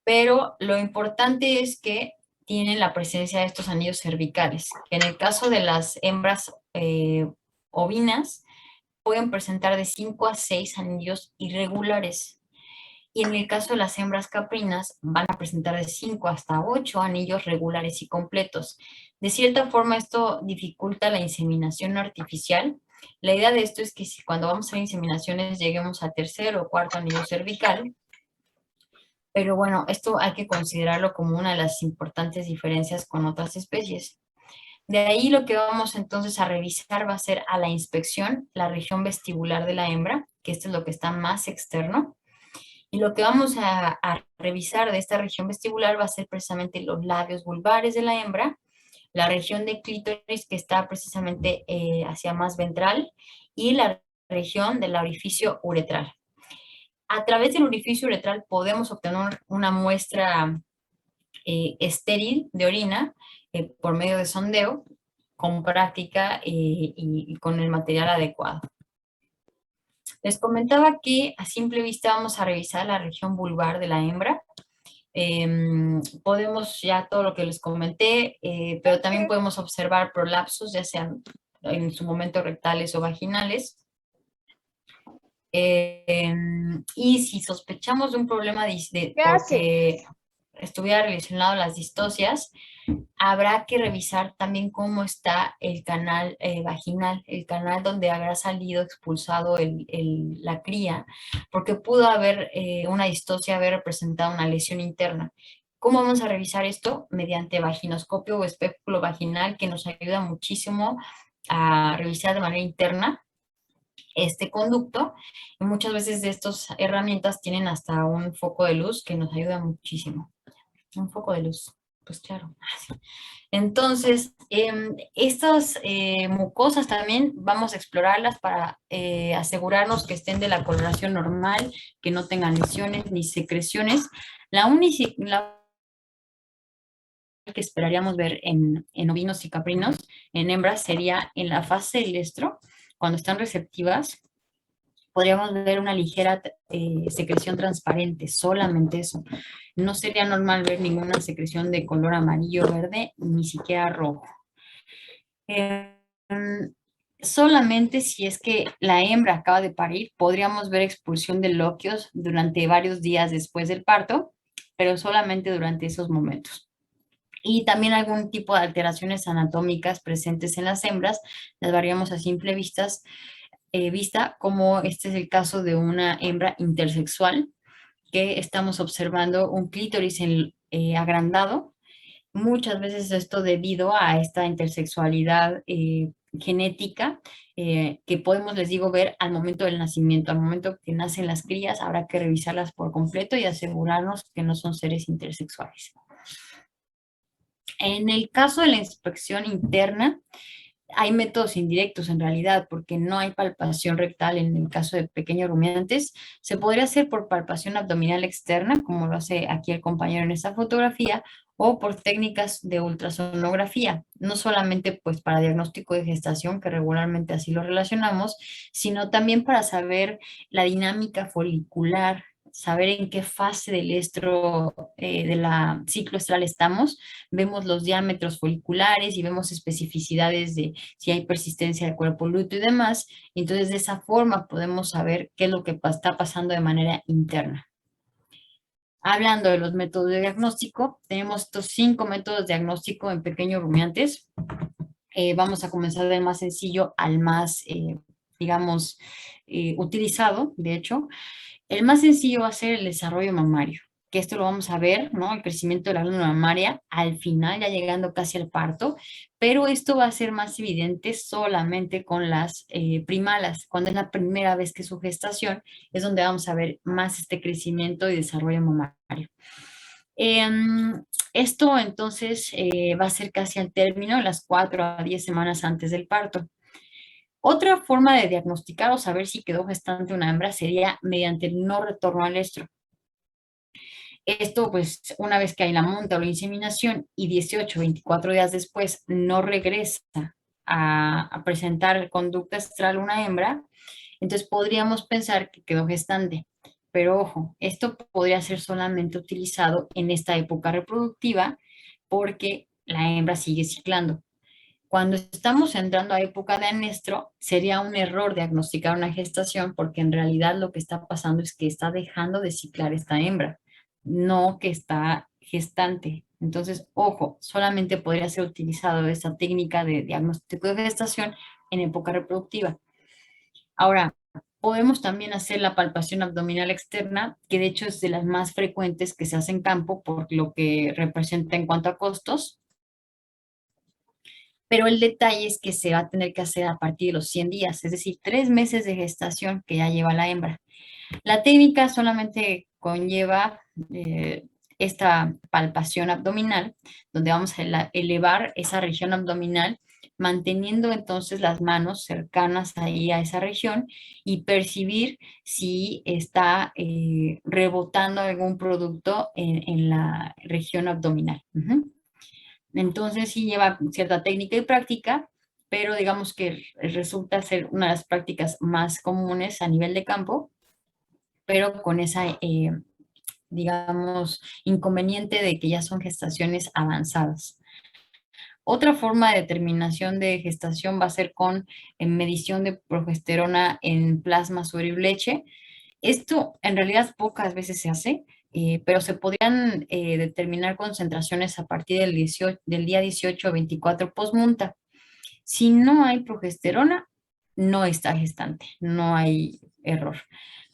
pero lo importante es que tienen la presencia de estos anillos cervicales, que en el caso de las hembras ovinas pueden presentar de 5 a 6 anillos irregulares. Y en el caso de las hembras caprinas van a presentar de 5 hasta 8 anillos regulares y completos. De cierta forma esto dificulta la inseminación artificial. La idea de esto es que si cuando vamos a hacer inseminaciones lleguemos al tercer o cuarto anillo cervical, pero bueno, esto hay que considerarlo como una de las importantes diferencias con otras especies. De ahí lo que vamos entonces a revisar va a ser a la inspección la región vestibular de la hembra, que esto es lo que está más externo. Y lo que vamos a revisar de esta región vestibular va a ser precisamente los labios vulvares de la hembra, la región de clítoris que está precisamente hacia más ventral y la región del orificio uretral. A través del orificio uretral podemos obtener una muestra estéril de orina por medio de sondeo con práctica y con el material adecuado. Les comentaba que a simple vista vamos a revisar la región vulvar de la hembra. Podemos ya todo lo que les comenté, pero también podemos observar prolapsos, ya sean en su momento rectales o vaginales. Y si sospechamos de un problema porque estuviera relacionado a las distocias, habrá que revisar también cómo está el canal vaginal, el canal donde habrá salido expulsado la cría, porque pudo haber una distocia, haber representado una lesión interna. ¿Cómo vamos a revisar esto? Mediante vaginoscopio o espéculo vaginal, que nos ayuda muchísimo a revisar de manera interna este conducto. Y muchas veces de estas herramientas tienen hasta un foco de luz que nos ayuda muchísimo. Un foco de luz, pues claro. Entonces, estas mucosas también vamos a explorarlas para asegurarnos que estén de la coloración normal, que no tengan lesiones ni secreciones. La que esperaríamos ver en ovinos y caprinos, en hembras, sería en la fase del estro, cuando están receptivas, podríamos ver una ligera secreción transparente, solamente eso. No sería normal ver ninguna secreción de color amarillo, verde, ni siquiera rojo. Solamente si es que la hembra acaba de parir, podríamos ver expulsión de loquios durante varios días después del parto, pero solamente durante esos momentos. Y también algún tipo de alteraciones anatómicas presentes en las hembras, las veríamos a simple vista, como este es el caso de una hembra intersexual, que estamos observando un clítoris agrandado. Muchas veces esto debido a esta intersexualidad genética que podemos, les digo, ver al momento del nacimiento. Al momento que nacen las crías, habrá que revisarlas por completo y asegurarnos que no son seres intersexuales. En el caso de la inspección interna, hay métodos indirectos en realidad, porque no hay palpación rectal en el caso de pequeños rumiantes. Se podría hacer por palpación abdominal externa, como lo hace aquí el compañero en esta fotografía, o por técnicas de ultrasonografía, no solamente pues para diagnóstico de gestación, que regularmente así lo relacionamos, sino también para saber la dinámica folicular, saber en qué fase del estro, de la ciclo estral estamos. Vemos los diámetros foliculares y vemos especificidades de si hay persistencia del cuerpo lúteo y demás. Y entonces de esa forma podemos saber qué es lo que está pasando de manera interna. Hablando de los métodos de diagnóstico, tenemos estos 5 métodos de diagnóstico en pequeños rumiantes. Vamos a comenzar del más sencillo al más, digamos, utilizado, de hecho. El más sencillo va a ser el desarrollo mamario, que esto lo vamos a ver, ¿no? El crecimiento de la glándula mamaria al final, ya llegando casi al parto, pero esto va a ser más evidente solamente con las primalas, cuando es la primera vez que su gestación, es donde vamos a ver más este crecimiento y desarrollo mamario. Esto entonces va a ser casi al término, las 4 a 10 semanas antes del parto. Otra forma de diagnosticar o saber si quedó gestante una hembra sería mediante el no retorno al estro. Esto, pues, una vez que hay la monta o la inseminación y 18, 24 días después no regresa a presentar conducta estral una hembra, entonces podríamos pensar que quedó gestante. Pero ojo, esto podría ser solamente utilizado en esta época reproductiva porque la hembra sigue ciclando. Cuando estamos entrando a época de anestro, sería un error diagnosticar una gestación porque en realidad lo que está pasando es que está dejando de ciclar esta hembra, no que está gestante. Entonces, ojo, solamente podría ser utilizado esta técnica de diagnóstico de gestación en época reproductiva. Ahora, podemos también hacer la palpación abdominal externa, que de hecho es de las más frecuentes que se hace en campo por lo que representa en cuanto a costos, pero el detalle es que se va a tener que hacer a partir de los 100 días, es decir, 3 meses de gestación que ya lleva la hembra. La técnica solamente conlleva esta palpación abdominal, donde vamos a elevar esa región abdominal, manteniendo entonces las manos cercanas ahí a esa región y percibir si está rebotando algún producto en la región abdominal. Entonces sí lleva cierta técnica y práctica, pero digamos que resulta ser una de las prácticas más comunes a nivel de campo, pero con esa, digamos, inconveniente de que ya son gestaciones avanzadas. Otra forma de determinación de gestación va a ser con medición de progesterona en plasma, suero y leche. Esto en realidad pocas veces se hace, pero se podrían determinar concentraciones a partir del día 18 o 24 postmunta. Si no hay progesterona, no está gestante, no hay error.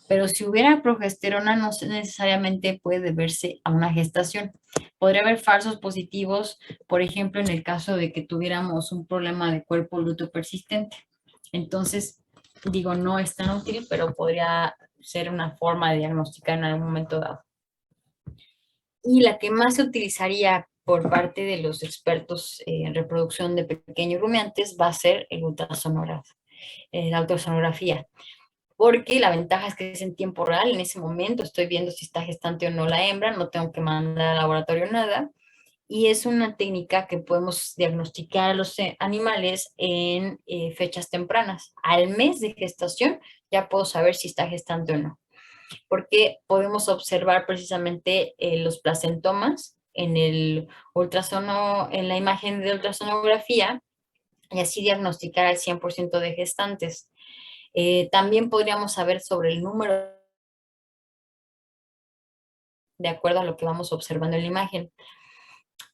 Pero si hubiera progesterona, no necesariamente puede deberse a una gestación. Podría haber falsos positivos, por ejemplo, en el caso de que tuviéramos un problema de cuerpo lúteo persistente. Entonces, digo, no es tan útil, pero podría ser una forma de diagnosticar en algún momento dado. Y la que más se utilizaría por parte de los expertos en reproducción de pequeños rumiantes va a ser la ultrasonografía, porque la ventaja es que es en tiempo real, en ese momento estoy viendo si está gestante o no la hembra, no tengo que mandar al laboratorio nada, y es una técnica que podemos diagnosticar a los animales en fechas tempranas. Al mes de gestación ya puedo saber si está gestante o no, porque podemos observar precisamente los placentomas en el ultrasono, en la imagen de ultrasonografía, y así diagnosticar al 100% de gestantes. También podríamos saber sobre el número de acuerdo a lo que vamos observando en la imagen.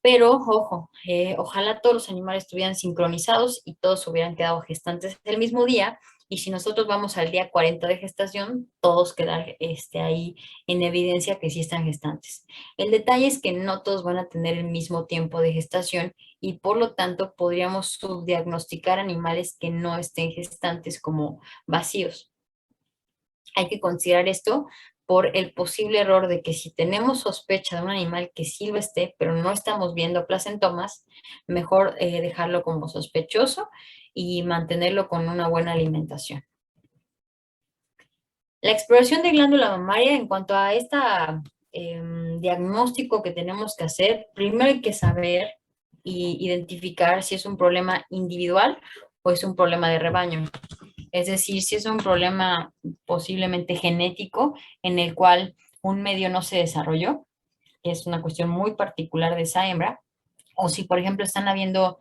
Pero, ojo, ojalá todos los animales estuvieran sincronizados y todos hubieran quedado gestantes el mismo día. Y si nosotros vamos al día 40 de gestación, todos quedan ahí en evidencia que sí están gestantes. El detalle es que no todos van a tener el mismo tiempo de gestación y por lo tanto podríamos subdiagnosticar animales que no estén gestantes como vacíos. Hay que considerar esto por el posible error de que si tenemos sospecha de un animal que sí lo esté, pero no estamos viendo placentomas, mejor dejarlo como sospechoso y mantenerlo con una buena alimentación. La exploración de glándula mamaria, en cuanto a este diagnóstico que tenemos que hacer, primero hay que saber y identificar si es un problema individual o es un problema de rebaño. Es decir, si es un problema posiblemente genético en el cual un medio no se desarrolló, que es una cuestión muy particular de esa hembra, o si, por ejemplo, están habiendo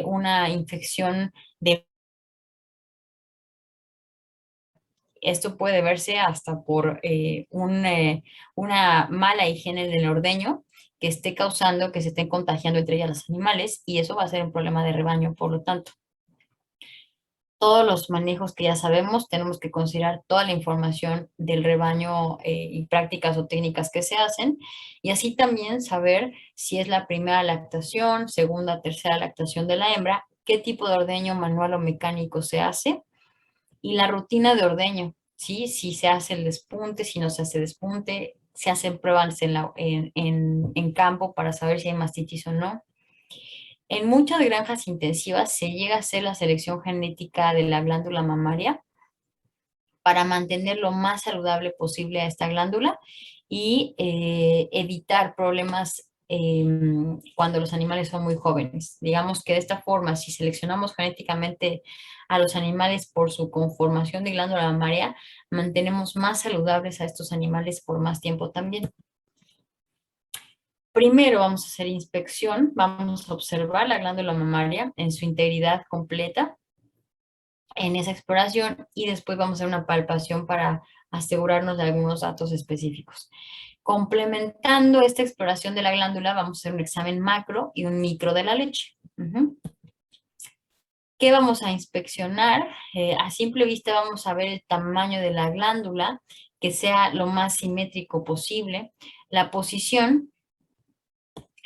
una infección de... Esto puede verse hasta por una mala higiene del ordeño que esté causando que se estén contagiando entre ellas los animales y eso va a ser un problema de rebaño, por lo tanto. Todos los manejos que ya sabemos, tenemos que considerar toda la información del rebaño y prácticas o técnicas que se hacen, y así también saber si es la primera lactación, segunda, tercera lactación de la hembra, qué tipo de ordeño manual o mecánico se hace, y la rutina de ordeño, ¿sí? Si se hace el despunte, si no se hace despunte, se hacen pruebas en campo para saber si hay mastitis o no. En muchas granjas intensivas se llega a hacer la selección genética de la glándula mamaria para mantener lo más saludable posible a esta glándula y evitar problemas cuando los animales son muy jóvenes. Digamos que de esta forma, si seleccionamos genéticamente a los animales por su conformación de glándula mamaria, mantenemos más saludables a estos animales por más tiempo también. Primero vamos a hacer inspección, vamos a observar la glándula mamaria en su integridad completa en esa exploración y después vamos a hacer una palpación para asegurarnos de algunos datos específicos. Complementando esta exploración de la glándula, vamos a hacer un examen macro y un micro de la leche. ¿Qué vamos a inspeccionar? A simple vista vamos a ver el tamaño de la glándula, que sea lo más simétrico posible. La posición,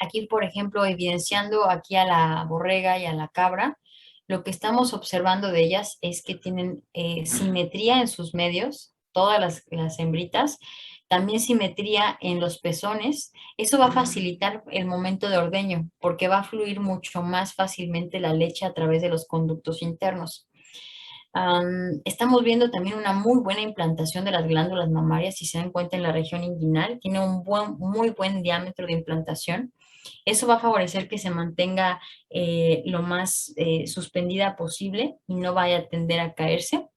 aquí por ejemplo, evidenciando aquí a la borrega y a la cabra, lo que estamos observando de ellas es que tienen simetría en sus medios, todas las hembritas, también simetría en los pezones. Eso va a facilitar el momento de ordeño porque va a fluir mucho más fácilmente la leche a través de los conductos internos. Estamos viendo también una muy buena implantación de las glándulas mamarias, si se dan cuenta en la región inguinal, tiene un muy buen diámetro de implantación. Eso va a favorecer que se mantenga lo más suspendida posible y no vaya a tender a caerse,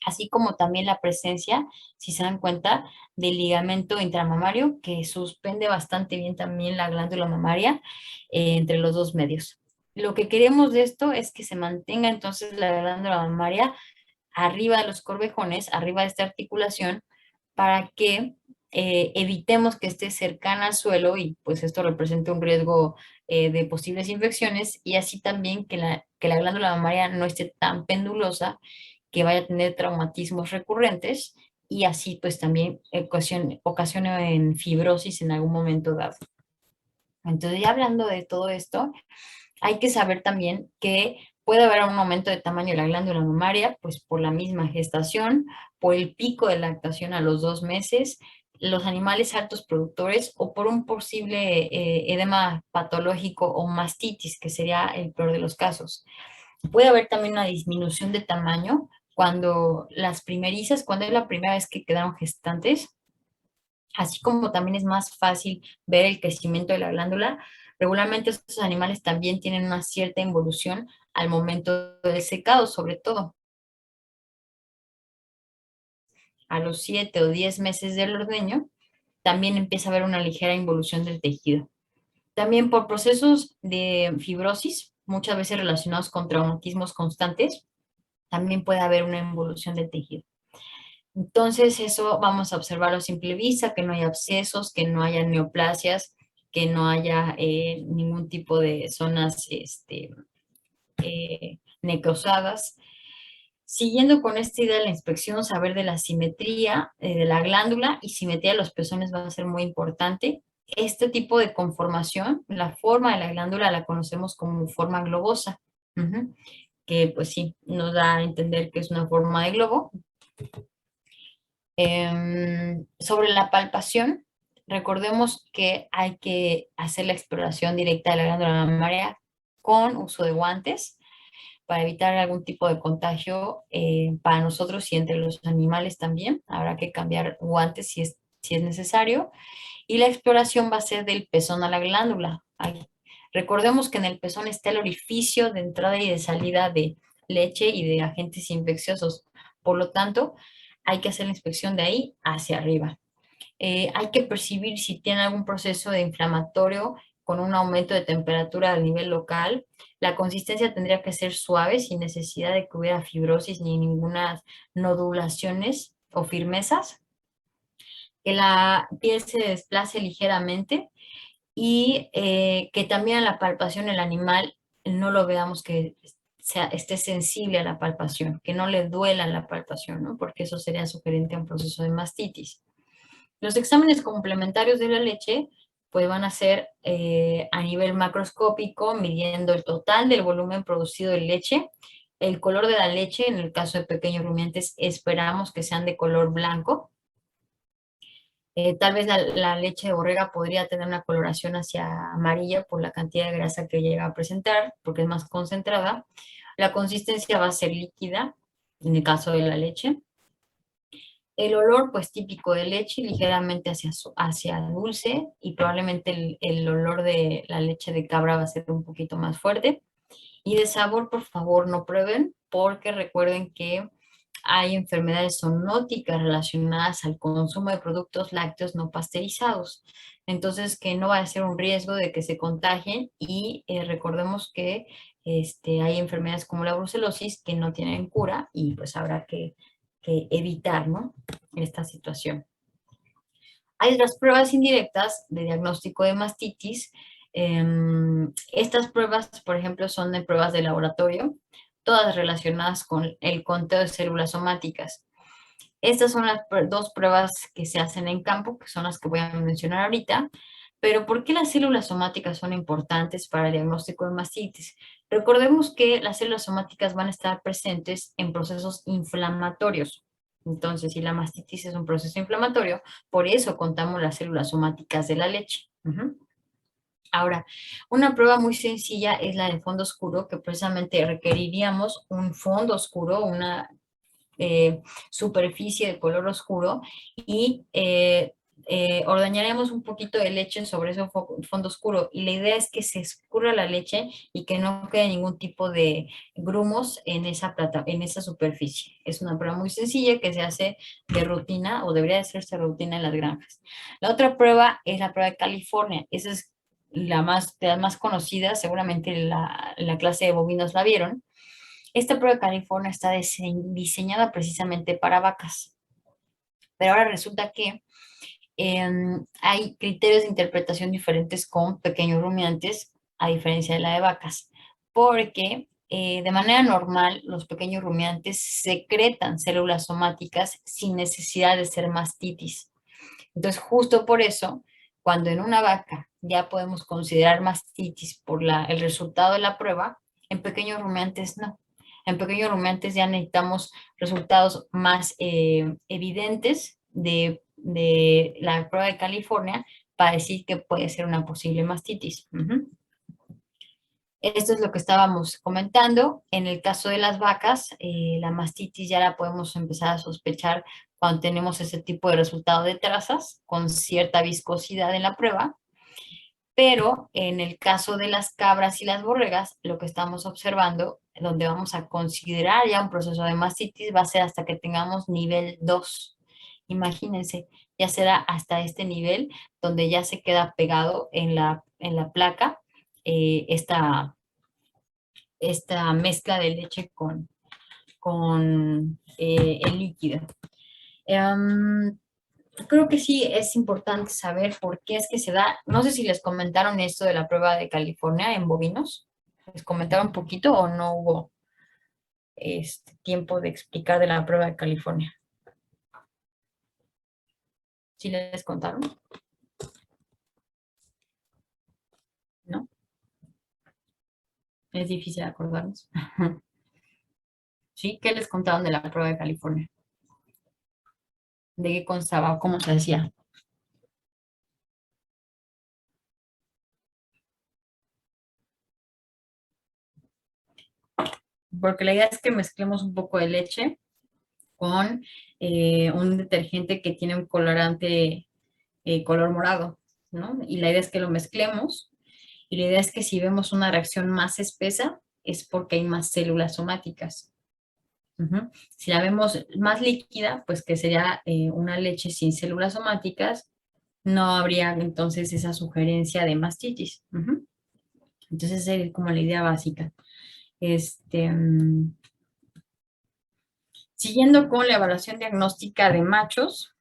así como también la presencia, si se dan cuenta, del ligamento intramamario que suspende bastante bien también la glándula mamaria entre los dos medios. Lo que queremos de esto es que se mantenga entonces la glándula mamaria arriba de los corvejones, arriba de esta articulación, para que evitemos que esté cercana al suelo y pues esto representa un riesgo de posibles infecciones y así también que la glándula mamaria no esté tan pendulosa que vaya a tener traumatismos recurrentes y así pues también ocasione en fibrosis en algún momento dado. Entonces ya hablando de todo esto, hay que saber también que puede haber un aumento de tamaño de la glándula mamaria, pues por la misma gestación, por el pico de lactación a los 2 meses, los animales altos productores o por un posible edema patológico o mastitis, que sería el peor de los casos. Puede haber también una disminución de tamaño cuando las primerizas, cuando es la primera vez que quedaron gestantes, así como también es más fácil ver el crecimiento de la glándula. Regularmente estos animales también tienen una cierta involución al momento del secado, sobre todo a los 7 o 10 meses del ordeño, también empieza a haber una ligera involución del tejido. También por procesos de fibrosis, muchas veces relacionados con traumatismos constantes, también puede haber una involución del tejido. Entonces, eso vamos a observarlo a simple vista, que no haya abscesos, que no haya neoplasias, que no haya ningún tipo de zonas necrosadas. Siguiendo con esta idea de la inspección, saber de la simetría de la glándula y simetría de los pezones va a ser muy importante. Este tipo de conformación, la forma de la glándula la conocemos como forma globosa, que pues sí, nos da a entender que es una forma de globo. Sobre la palpación, recordemos que hay que hacer la exploración directa de la glándula mamaria con uso de guantes para evitar algún tipo de contagio para nosotros y entre los animales también. Habrá que cambiar guantes si es necesario. Y la exploración va a ser del pezón a la glándula. Recordemos que en el pezón está el orificio de entrada y de salida de leche y de agentes infecciosos. Por lo tanto, hay que hacer la inspección de ahí hacia arriba. Hay que percibir si tiene algún proceso de inflamatorio con un aumento de temperatura a nivel local. La consistencia tendría que ser suave, sin necesidad de que hubiera fibrosis ni ninguna nodulaciones o firmezas. Que la piel se desplace ligeramente y que también a la palpación el animal no lo veamos que esté sensible a la palpación, que no le duela la palpación, ¿no? Porque eso sería sugerente a un proceso de mastitis. Los exámenes complementarios de la leche pues van a ser a nivel macroscópico, midiendo el total del volumen producido de leche, el color de la leche, en el caso de pequeños rumiantes esperamos que sean de color blanco. Tal vez la leche de borrega podría tener una coloración hacia amarilla por la cantidad de grasa que llega a presentar, porque es más concentrada. La consistencia va a ser líquida, en el caso de la leche. El olor, pues típico de leche, ligeramente hacia dulce, y probablemente el olor de la leche de cabra va a ser un poquito más fuerte. Y de sabor, por favor, no prueben, porque recuerden que hay enfermedades zoonóticas relacionadas al consumo de productos lácteos no pasteurizados. Entonces, que no va a ser un riesgo de que se contagien y recordemos que hay enfermedades como la brucelosis que no tienen cura y pues habrá que evitar, ¿no? Esta situación. Hay otras pruebas indirectas de diagnóstico de mastitis. Estas pruebas, por ejemplo, son de pruebas de laboratorio, todas relacionadas con el conteo de células somáticas. Estas son las dos pruebas que se hacen en campo, que son las que voy a mencionar ahorita. Pero ¿por qué las células somáticas son importantes para el diagnóstico de mastitis? Recordemos que las células somáticas van a estar presentes en procesos inflamatorios. Entonces, si la mastitis es un proceso inflamatorio, por eso contamos las células somáticas de la leche. Ahora, una prueba muy sencilla es la del fondo oscuro, que precisamente requeriríamos un fondo oscuro, una superficie de color oscuro y ordeñaremos un poquito de leche sobre ese fondo oscuro y la idea es que se escurra la leche y que no quede ningún tipo de grumos en en esa superficie. Es una prueba muy sencilla que se hace de rutina o debería de hacerse rutina en las granjas. La otra prueba es la prueba de California. Esa es de las más conocidas, seguramente la clase de bovinos la vieron. Esta prueba de California está diseñada precisamente para vacas, pero ahora resulta que hay criterios de interpretación diferentes con pequeños rumiantes, a diferencia de la de vacas, porque de manera normal los pequeños rumiantes secretan células somáticas sin necesidad de ser mastitis. Entonces, justo por eso, cuando en una vaca ya podemos considerar mastitis por el resultado de la prueba, en pequeños rumiantes no. En pequeños rumiantes ya necesitamos resultados más evidentes de la prueba de California para decir que puede ser una posible mastitis. Esto es lo que estábamos comentando. En el caso de las vacas, la mastitis ya la podemos empezar a sospechar cuando tenemos ese tipo de resultado de trazas con cierta viscosidad en la prueba. Pero en el caso de las cabras y las borregas, lo que estamos observando, donde vamos a considerar ya un proceso de mastitis, va a ser hasta que tengamos nivel 2. Imagínense, ya será hasta este nivel donde ya se queda pegado en la placa esta mezcla de leche con el líquido. Creo que sí es importante saber por qué es que se da. No sé si les comentaron esto de la prueba de California en bovinos. ¿Les comentaron un poquito o no hubo tiempo de explicar de la prueba de California? ¿Sí les contaron? ¿No? Es difícil acordarnos. ¿Sí? ¿Qué les contaron de la prueba de California? de qué constaba o cómo se hacía. Porque la idea es que mezclemos un poco de leche con un detergente que tiene un colorante color morado, ¿no? Y la idea es que lo mezclemos y la idea es que si vemos una reacción más espesa es porque hay más células somáticas. Ujú. Si la vemos más líquida, pues que sería una leche sin células somáticas, no habría entonces esa sugerencia de mastitis. Ujú. Entonces, esa es como la idea básica. Este, siguiendo con la evaluación diagnóstica de machos,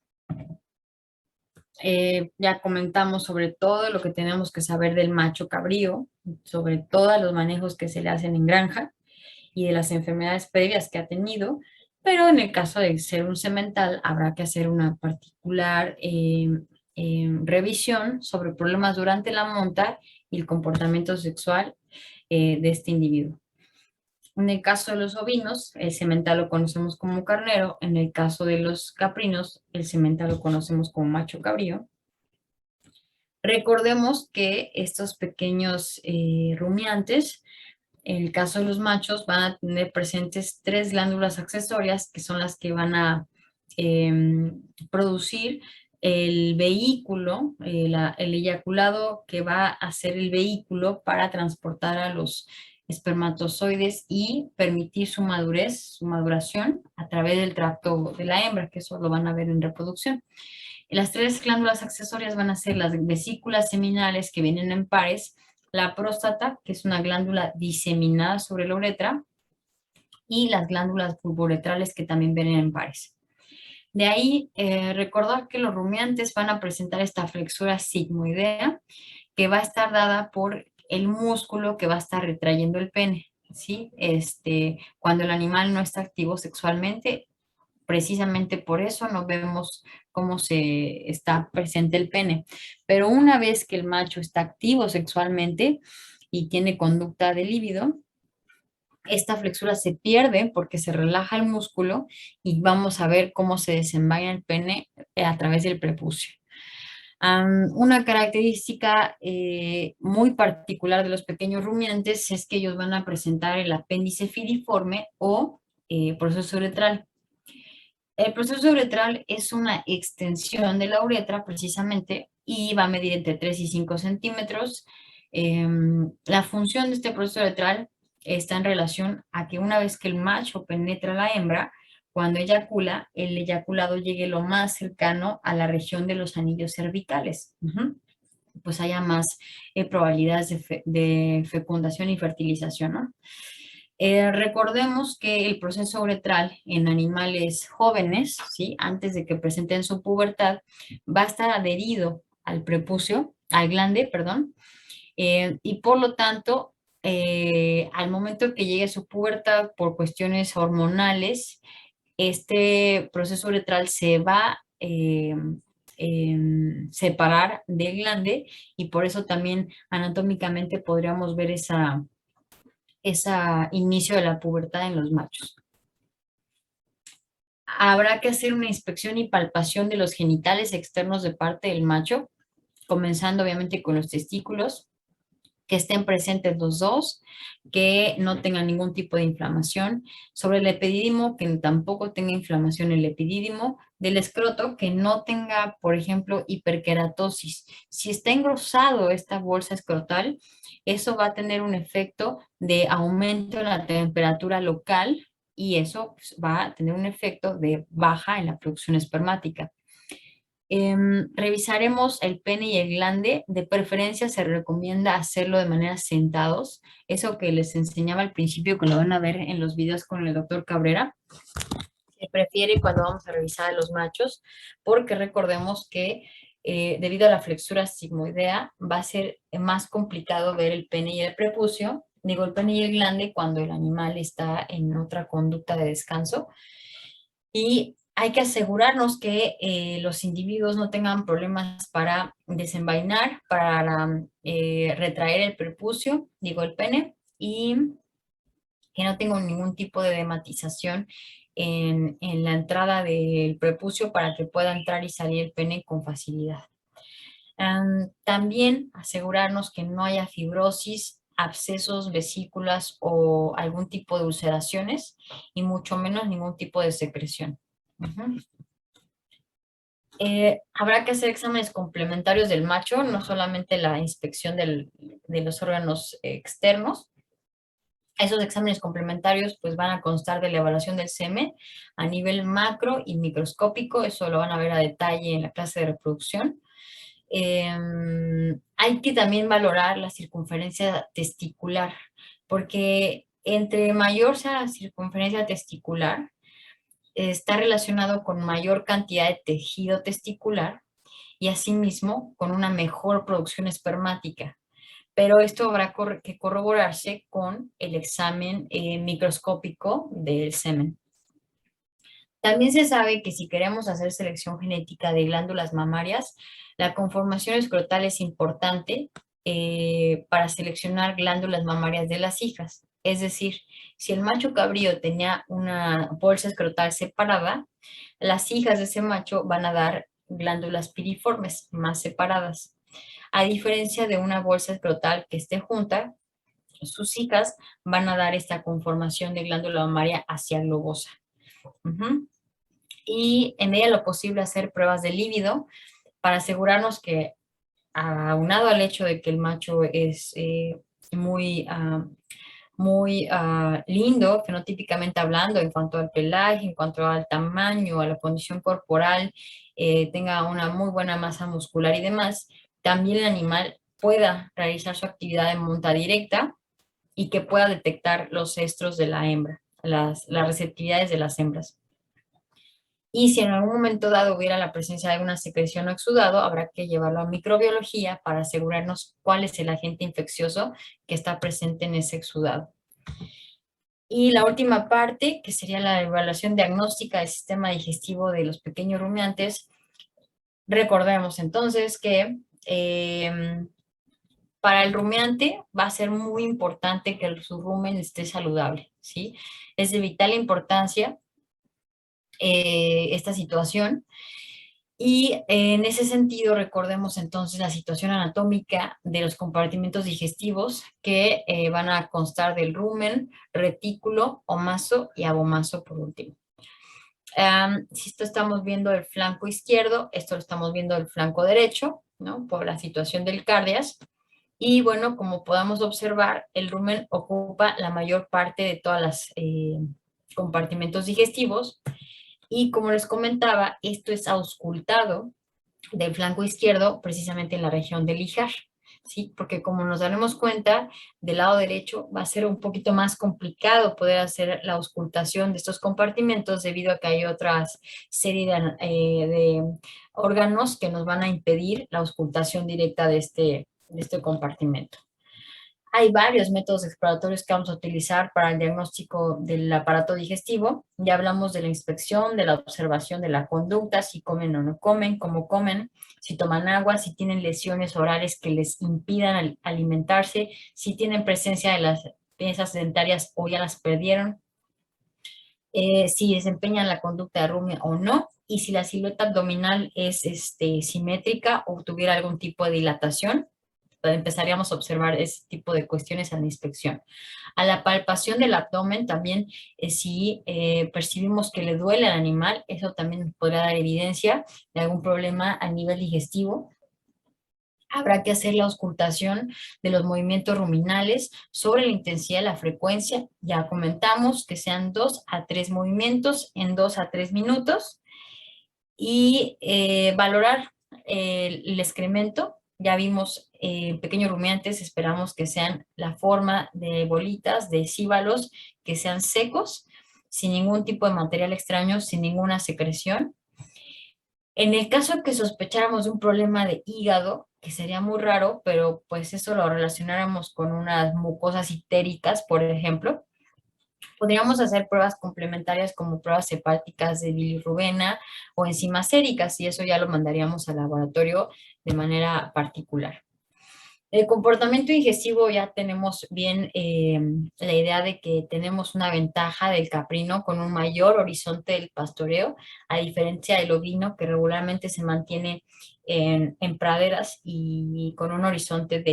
ya comentamos sobre todo lo que tenemos que saber del macho cabrío, sobre todos los manejos que se le hacen en granja y de las enfermedades previas que ha tenido, pero en el caso de ser un semental habrá que hacer una particular revisión sobre problemas durante la monta y el comportamiento sexual de este individuo. En el caso de los ovinos, el semental lo conocemos como carnero. En el caso de los caprinos, el semental lo conocemos como macho cabrío. Recordemos que estos pequeños rumiantes, en el caso de los machos, van a tener presentes tres glándulas accesorias que son las que van a producir el vehículo, el eyaculado que va a ser el vehículo para transportar a los espermatozoides y permitir su madurez, su maduración a través del tracto de la hembra, que eso lo van a ver en reproducción. Las tres glándulas accesorias van a ser las vesículas seminales que vienen en pares, la próstata, que es una glándula diseminada sobre la uretra, y las glándulas pulvoretrales que también vienen en pares. De ahí, recordar que los rumiantes van a presentar esta flexura sigmoidea que va a estar dada por el músculo que va a estar retrayendo el pene, ¿sí? Cuando el animal no está activo sexualmente, precisamente por eso no vemos cómo se está presente el pene. Pero una vez que el macho está activo sexualmente y tiene conducta de líbido, esta flexura se pierde porque se relaja el músculo y vamos a ver cómo se desenvaina el pene a través del prepucio. Una característica muy particular de los pequeños rumiantes es que ellos van a presentar el apéndice filiforme o proceso uretral. El proceso uretral es una extensión de la uretra precisamente y va a medir entre 3 y 5 centímetros. La función de este proceso uretral está en relación a que una vez que el macho penetra a la hembra, cuando eyacula, el eyaculado llegue lo más cercano a la región de los anillos cervicales. Pues haya más probabilidades de fecundación y fertilización, ¿no? Recordemos que el proceso uretral en animales jóvenes, ¿sí? Antes de que presenten su pubertad, va a estar adherido al prepucio, al glande, perdón, y por lo tanto, al momento que llegue a su pubertad por cuestiones hormonales, este proceso uretral se va separar del glande y por eso también anatómicamente podríamos ver ese inicio de la pubertad en los machos. Habrá que hacer una inspección y palpación de los genitales externos de parte del macho, comenzando obviamente con los testículos, que estén presentes los dos, que no tengan ningún tipo de inflamación. Sobre el epidídimo, que tampoco tenga inflamación el epidídimo. Del escroto, que no tenga, por ejemplo, hiperkeratosis. Si está engrosado esta bolsa escrotal, eso va a tener un efecto de aumento en la temperatura local y eso pues, va a tener un efecto de baja en la producción espermática. Revisaremos el pene y el glande. De preferencia se recomienda hacerlo de manera sentados. Eso que les enseñaba al principio, que lo van a ver en los videos con el doctor Cabrera. Se prefiere cuando vamos a revisar a los machos, porque recordemos que debido a la flexura sigmoidea va a ser más complicado ver el pene y el prepucio, digo el pene y el glande cuando el animal está en otra conducta de descanso. Y hay que asegurarnos que los individuos no tengan problemas para desenvainar, para retraer el prepucio, digo el pene, y que no tengan ningún tipo de dematización en la entrada del prepucio para que pueda entrar y salir el pene con facilidad. También asegurarnos que no haya fibrosis, abscesos, vesículas o algún tipo de ulceraciones y mucho menos ningún tipo de secreción. Ujú. Habrá que hacer exámenes complementarios del macho, no solamente la inspección de los órganos externos. Esos exámenes complementarios pues van a constar de la evaluación del semen a nivel macro y microscópico, eso lo van a ver a detalle en la clase de reproducción. Hay que también valorar la circunferencia testicular, porque entre mayor sea la circunferencia testicular, está relacionado con mayor cantidad de tejido testicular y asimismo con una mejor producción espermática. Pero esto habrá que corroborarse con el examen microscópico del semen. También se sabe que si queremos hacer selección genética de glándulas mamarias, la conformación escrotal es importante para seleccionar glándulas mamarias de las hijas. Es decir, si el macho cabrío tenía una bolsa escrotal separada, las hijas de ese macho van a dar glándulas piriformes más separadas. A diferencia de una bolsa escrotal que esté junta, sus hijas van a dar esta conformación de glándula mamaria hacia globosa. Uh-huh. Y en medida de lo posible hacer pruebas de líbido para asegurarnos que, aunado al hecho de que el macho es muy, lindo, fenotípicamente hablando, en cuanto al pelaje, en cuanto al tamaño, a la condición corporal, tenga una muy buena masa muscular y demás, también el animal pueda realizar su actividad de monta directa y que pueda detectar los estros de la hembra, las receptividades de las hembras. Y si en algún momento dado hubiera la presencia de una secreción o exudado, habrá que llevarlo a microbiología para asegurarnos cuál es el agente infeccioso que está presente en ese exudado. Y la última parte, que sería la evaluación diagnóstica del sistema digestivo de los pequeños rumiantes. Recordemos entonces que para el rumiante va a ser muy importante que su rumen esté saludable, ¿sí? Es de vital importancia esta situación. Y en ese sentido, recordemos entonces la situación anatómica de los compartimentos digestivos que van a constar del rumen, retículo, omaso y abomaso por último. Si esto estamos viendo el flanco izquierdo, esto lo estamos viendo el flanco derecho, ¿no? Por la situación del cardias. Y bueno, como podamos observar, el rumen ocupa la mayor parte de todos los compartimentos digestivos. Y como les comentaba, esto es auscultado del flanco izquierdo, precisamente en la región del ijar, ¿sí? Porque como nos daremos cuenta, del lado derecho va a ser un poquito más complicado poder hacer la auscultación de estos compartimentos debido a que hay otra serie de órganos que nos van a impedir la auscultación directa de este compartimento. Hay varios métodos exploratorios que vamos a utilizar para el diagnóstico del aparato digestivo. Ya hablamos de la inspección, de la observación de la conducta, si comen o no comen, cómo comen, si toman agua, si tienen lesiones orales que les impidan alimentarse, si tienen presencia de las piezas dentarias o ya las perdieron, si desempeñan la conducta de rumia o no, y si la silueta abdominal es simétrica o tuviera algún tipo de dilatación. Empezaríamos a observar ese tipo de cuestiones a la inspección. A la palpación del abdomen también, si percibimos que le duele al animal, eso también podrá dar evidencia de algún problema a nivel digestivo. Habrá que hacer la auscultación de los movimientos ruminales sobre la intensidad y la frecuencia. Ya comentamos que sean 2 a 3 movimientos en 2 a 3 minutos. Y valorar el excremento. Ya vimos pequeños rumiantes, esperamos que sean la forma de bolitas, de cíbalos, que sean secos, sin ningún tipo de material extraño, sin ninguna secreción. En el caso de que sospecháramos de un problema de hígado, que sería muy raro, pero pues eso lo relacionáramos con unas mucosas itéricas, por ejemplo, podríamos hacer pruebas complementarias como pruebas hepáticas de bilirrubina o enzimas séricas y eso ya lo mandaríamos al laboratorio de manera particular. El comportamiento digestivo ya tenemos bien la idea de que tenemos una ventaja del caprino con un mayor horizonte del pastoreo, a diferencia del ovino que regularmente se mantiene en praderas y con un horizonte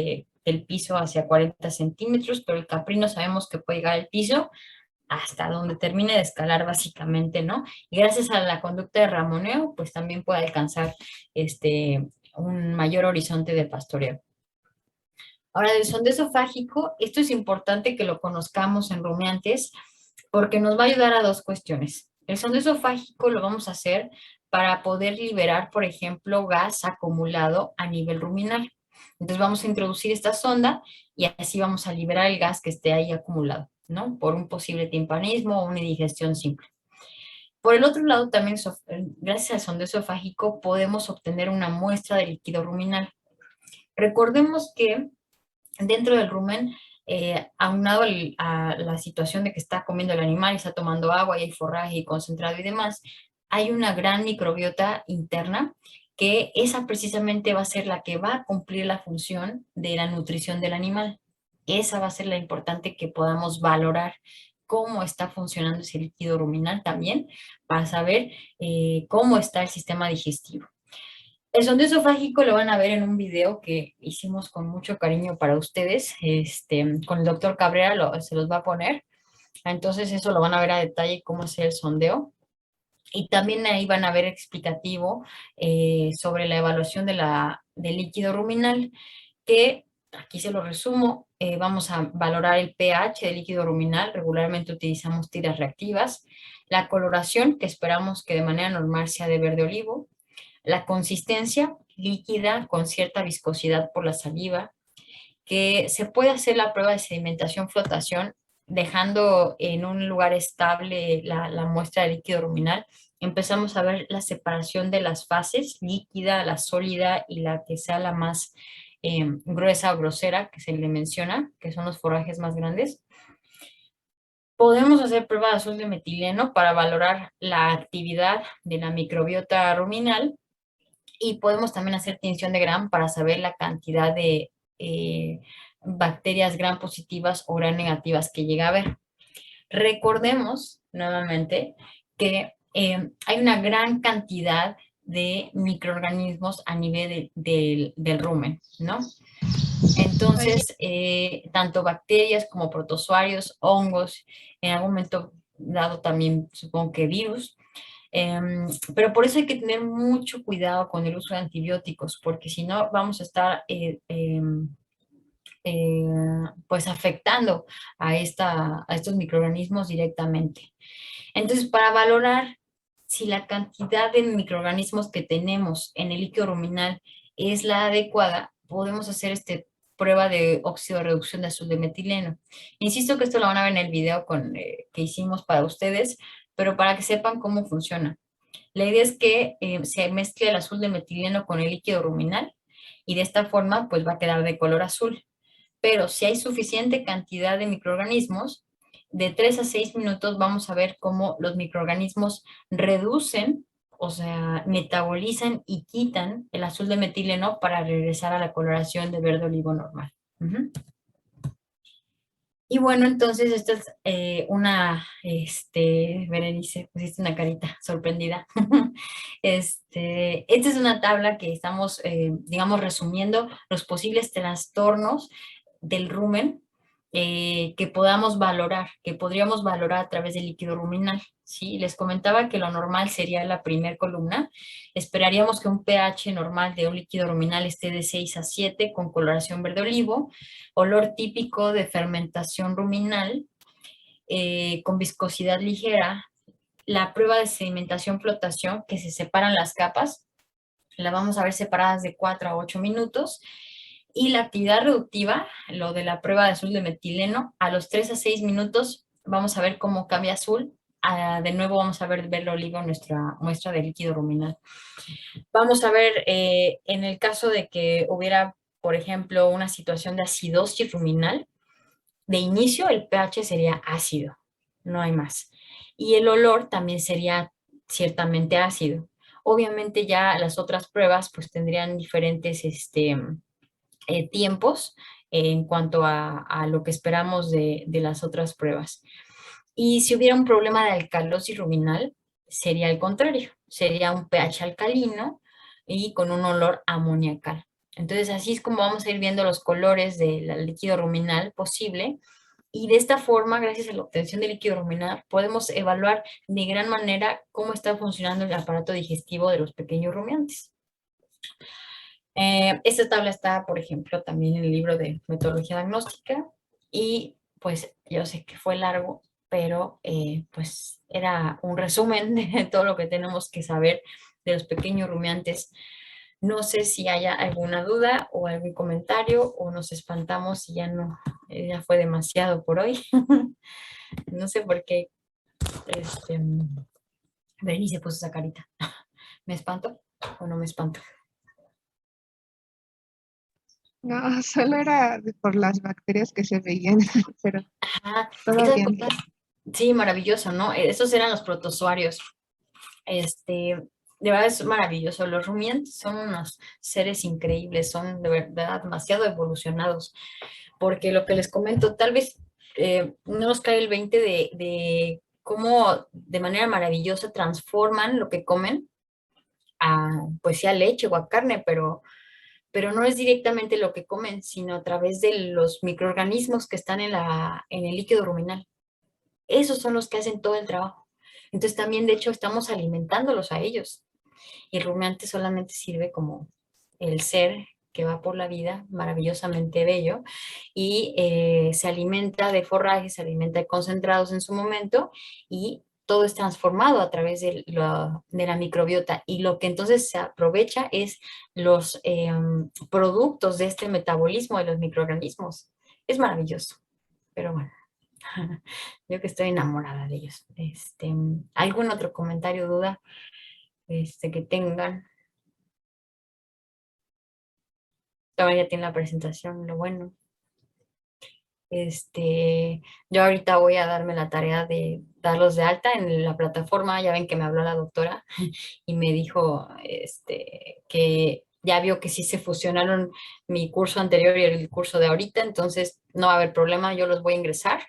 del piso hacia 40 centímetros, pero el caprino sabemos que puede llegar al piso hasta donde termine de escalar básicamente, ¿no? Y gracias a la conducta de ramoneo, pues también puede alcanzar un mayor horizonte de pastoreo. Ahora, del sondeo esofágico, esto es importante que lo conozcamos en rumiantes porque nos va a ayudar a dos cuestiones. El sondeo esofágico lo vamos a hacer para poder liberar, por ejemplo, gas acumulado a nivel ruminal. Entonces vamos a introducir esta sonda y así vamos a liberar el gas que esté ahí acumulado, ¿no? Por un posible timpanismo o una indigestión simple. Por el otro lado, también gracias al sondeo esofágico podemos obtener una muestra de líquido ruminal. Recordemos que dentro del rumen, aunado a la situación de que está comiendo el animal y está tomando agua y hay forraje y concentrado y demás, hay una gran microbiota interna que esa precisamente va a ser la que va a cumplir la función de la nutrición del animal. Esa va a ser la importante que podamos valorar cómo está funcionando ese líquido ruminal también para saber cómo está el sistema digestivo. El sondeo esofágico lo van a ver en un video que hicimos con mucho cariño para ustedes, con el doctor Cabrera se los va a poner. Entonces eso lo van a ver a detalle cómo es el sondeo. Y también ahí van a ver explicativo sobre la evaluación del líquido ruminal, que aquí se lo resumo. Vamos a valorar el pH del líquido ruminal, regularmente utilizamos tiras reactivas, la coloración, que esperamos que de manera normal sea de verde olivo, la consistencia líquida con cierta viscosidad por la saliva, que se puede hacer la prueba de sedimentación-flotación dejando en un lugar estable la muestra de líquido ruminal. Empezamos a ver la separación de las fases, líquida, la sólida y la que sea la más gruesa o grosera, que se le menciona, que son los forrajes más grandes. Podemos hacer prueba de azul de metileno para valorar la actividad de la microbiota ruminal y podemos también hacer tinción de Gram para saber la cantidad de bacterias Gram positivas o Gram negativas que llega a haber. Recordemos nuevamente que hay una gran cantidad de microorganismos a nivel del rumen, ¿no? Oye, Entonces, tanto bacterias como protozoarios, hongos, en algún momento dado también supongo que virus, pero por eso hay que tener mucho cuidado con el uso de antibióticos, porque si no vamos a estar eh, pues afectando a estos microorganismos directamente. Entonces, para valorar si la cantidad de microorganismos que tenemos en el líquido ruminal es la adecuada, podemos hacer prueba de óxido de reducción de azul de metileno. Insisto que esto lo van a ver en el video que hicimos para ustedes, pero para que sepan cómo funciona. La idea es que se mezcle el azul de metileno con el líquido ruminal y de esta forma pues va a quedar de color azul. Pero si hay suficiente cantidad de microorganismos, de 3 a 6 minutos vamos a ver cómo los microorganismos reducen, o sea, metabolizan y quitan el azul de metileno para regresar a la coloración de verde olivo normal. Ujú. Y bueno, entonces esta es Berenice, pusiste una carita sorprendida. Esta es una tabla que estamos, digamos, resumiendo los posibles trastornos del rumen que podamos valorar, que podríamos valorar a través del líquido ruminal. ¿Sí? Les comentaba que lo normal sería la primera columna. Esperaríamos que un pH normal de un líquido ruminal esté de 6 a 7 con coloración verde olivo, olor típico de fermentación ruminal, con viscosidad ligera, la prueba de sedimentación-flotación, que se separan las capas, la vamos a ver separadas de 4 a 8 minutos, y la actividad reductiva, lo de la prueba de azul de metileno, a los 3 a 6 minutos vamos a ver cómo cambia azul. De nuevo vamos a ver verde olivo en nuestra muestra de líquido ruminal. Vamos a ver, en el caso de que hubiera, por ejemplo, una situación de acidosis ruminal, de inicio el pH sería ácido, no hay más. Y el olor también sería ciertamente ácido. Obviamente ya las otras pruebas pues tendrían diferentes tiempos en cuanto a lo que esperamos de las otras pruebas. Y si hubiera un problema de alcalosis ruminal, sería el contrario, sería un pH alcalino y con un olor amoniacal. Entonces, así es como vamos a ir viendo los colores del líquido ruminal posible. Y de esta forma, gracias a la obtención del líquido ruminal, podemos evaluar de gran manera cómo está funcionando el aparato digestivo de los pequeños rumiantes. Esta tabla está, por ejemplo, también en el libro de metodología diagnóstica y pues yo sé que fue largo, pero pues era un resumen de todo lo que tenemos que saber de los pequeños rumiantes. No sé si haya alguna duda o algún comentario o nos espantamos y ya no, ya fue demasiado por hoy. No sé por qué Berenice puso esa carita. ¿Me espanto o no me espanto? No, solo era por las bacterias que se veían, pero Ah, ¿y todo sabes por bien. qué? Sí, maravilloso, ¿no? Esos eran los protozoarios. De verdad es maravilloso. Los rumiantes son unos seres increíbles, son de verdad demasiado evolucionados, porque lo que les comento, tal vez no nos cae el 20 de cómo de manera maravillosa transforman lo que comen a, pues sí, a leche o a carne, pero no es directamente lo que comen, sino a través de los microorganismos que están en el líquido ruminal. Esos son los que hacen todo el trabajo. Entonces también, de hecho, estamos alimentándolos a ellos. Y el rumiante solamente sirve como el ser que va por la vida, maravillosamente bello, y se alimenta de forraje, se alimenta de concentrados en su momento, y todo es transformado a través de la microbiota. Y lo que entonces se aprovecha es los productos de este metabolismo de los microorganismos. Es maravilloso, pero bueno. Yo que estoy enamorada de ellos. ¿Algún otro comentario, duda, que tengan? Todavía ya tiene la presentación, lo bueno. Yo ahorita voy a darme la tarea de darlos de alta en la plataforma. Ya ven que me habló la doctora y me dijo, que ya vio que sí se fusionaron mi curso anterior y el curso de ahorita, entonces no va a haber problema, yo los voy a ingresar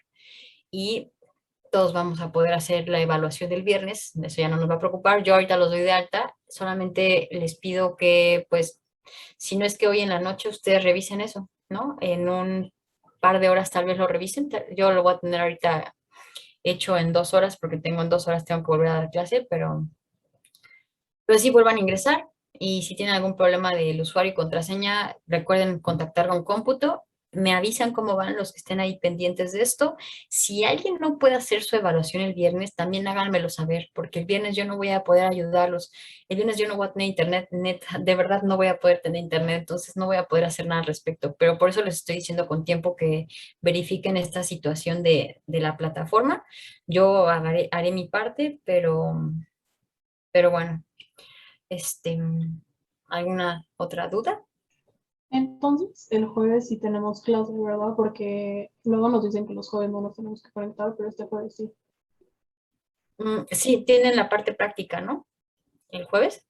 y todos vamos a poder hacer la evaluación del viernes, eso ya no nos va a preocupar. Yo ahorita los doy de alta, solamente les pido que, pues, si no es que hoy en la noche ustedes revisen eso, ¿no? En un par de horas tal vez lo revisen. Yo lo voy a tener ahorita hecho en 2 horas, porque en 2 horas tengo que volver a dar clase, pero sí vuelvan a ingresar. Y si tienen algún problema del usuario y contraseña, recuerden contactar con cómputo. Me avisan cómo van los que estén ahí pendientes de esto. Si alguien no puede hacer su evaluación el viernes, también háganmelo saber, porque el viernes yo no voy a poder ayudarlos. El viernes yo no voy a tener internet, de verdad no voy a poder tener internet, entonces no voy a poder hacer nada al respecto. Pero por eso les estoy diciendo con tiempo que verifiquen esta situación de la plataforma. Yo haré mi parte, pero bueno. Este, ¿Alguna otra duda? Entonces, el jueves sí tenemos clase, ¿verdad? Porque luego nos dicen que los jueves no nos tenemos que conectar, pero este jueves sí. Sí, tienen la parte práctica, ¿no? ¿El jueves?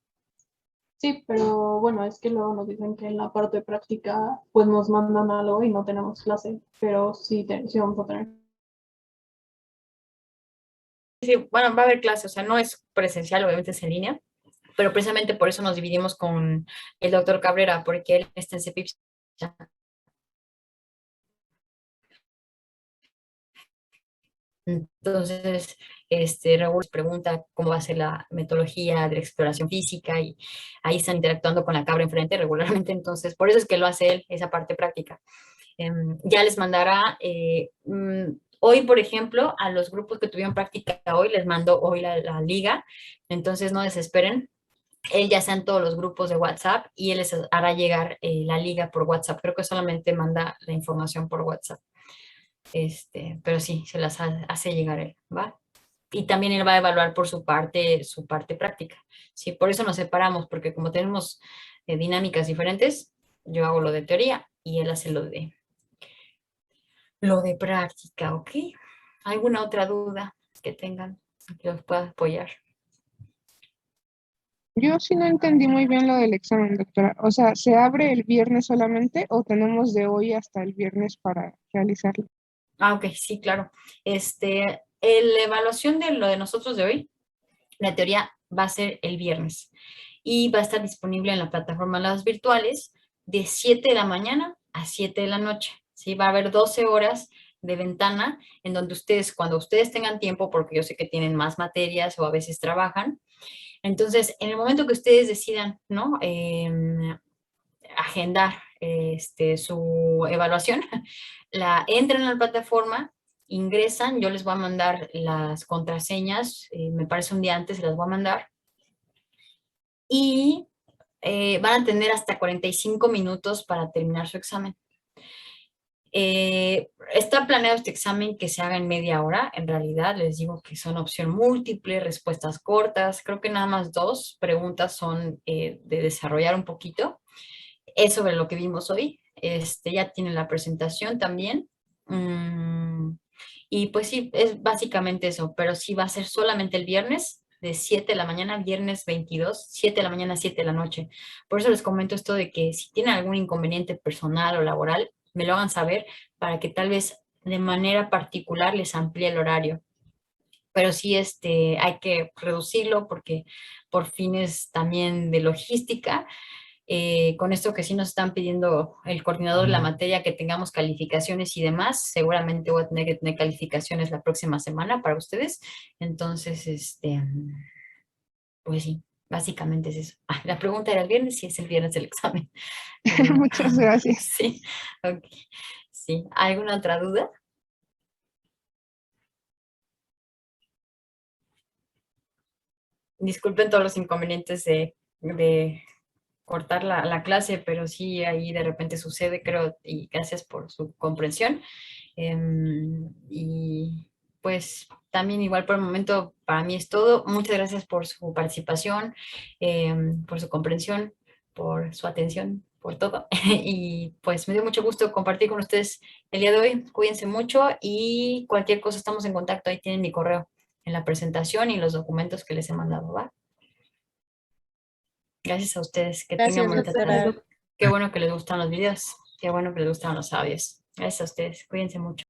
Sí, pero bueno, es que luego nos dicen que en la parte práctica pues nos mandan algo y no tenemos clase, pero sí, sí vamos a tener. Sí, bueno, va a haber clase, o sea, no es presencial, obviamente es en línea, pero precisamente por eso nos dividimos con el doctor Cabrera, porque él está en CEPIPS. Entonces, Raúl les pregunta cómo va a ser la metodología de la exploración física y ahí están interactuando con la cabra enfrente regularmente, entonces por eso es que lo hace él, esa parte práctica. Ya les mandará, hoy por ejemplo, a los grupos que tuvieron práctica hoy, les mando hoy la liga, entonces no desesperen. Él ya está en todos los grupos de WhatsApp y él les hará llegar la liga por WhatsApp. Creo que solamente manda la información por WhatsApp. Pero sí, se las hace llegar él, ¿va? Y también él va a evaluar por su parte práctica. Sí, por eso nos separamos, porque como tenemos dinámicas diferentes, yo hago lo de teoría y él hace lo de práctica, ¿ok? ¿Alguna otra duda que tengan que los pueda apoyar? Yo sí no entendí muy bien lo del examen, doctora. O sea, ¿se abre el viernes solamente o tenemos de hoy hasta el viernes para realizarlo? Ah, ok, sí, claro. La evaluación de lo de nosotros de hoy, la teoría va a ser el viernes y va a estar disponible en la plataforma Las Virtuales de 7 de la mañana a 7 de la noche. ¿Sí? Va a haber 12 horas de ventana en donde ustedes, cuando ustedes tengan tiempo, porque yo sé que tienen más materias o a veces trabajan, entonces en el momento que ustedes decidan, ¿no? Agendar su evaluación, la entran a la plataforma, ingresan, yo les voy a mandar las contraseñas, me parece un día antes se las voy a mandar, y van a tener hasta 45 minutos para terminar su examen. Está planeado este examen que se haga en media hora, en realidad les digo que son opción múltiple, respuestas cortas, creo que nada más 2 preguntas son de desarrollar un poquito. Es sobre lo que vimos hoy. Ya tienen la presentación también. Mm, y pues sí, es básicamente eso, pero sí va a ser solamente el viernes de 7 de la mañana, viernes 22 7 de la mañana, 7 de la noche. Por eso les comento esto de que si tienen algún inconveniente personal o laboral, me lo hagan saber para que tal vez de manera particular les amplíe el horario. Pero sí, hay que reducirlo porque por fines también de logística, con esto que sí nos están pidiendo el coordinador de la materia, que tengamos calificaciones y demás, seguramente voy a tener que tener calificaciones la próxima semana para ustedes. Entonces, pues sí, básicamente es eso. Ah, la pregunta era el viernes, sí es el viernes el examen. Muchas gracias. Sí, ok. Sí, ¿alguna otra duda? Disculpen todos los inconvenientes de cortar la clase, pero sí ahí de repente sucede, creo, y gracias por su comprensión. Y pues también igual por el momento para mí es todo. Muchas gracias por su participación, por su comprensión, por su atención, por todo. Y pues me dio mucho gusto compartir con ustedes el día de hoy. Cuídense mucho y cualquier cosa estamos en contacto. Ahí tienen mi correo en la presentación y los documentos que les he mandado, ¿va? Gracias a ustedes. Que tengan Gracias, bonita Gracias, tarde. doctora. doctor. Qué bueno que les gustan los videos. Qué bueno que les gustan los audios. Gracias a ustedes. Cuídense mucho.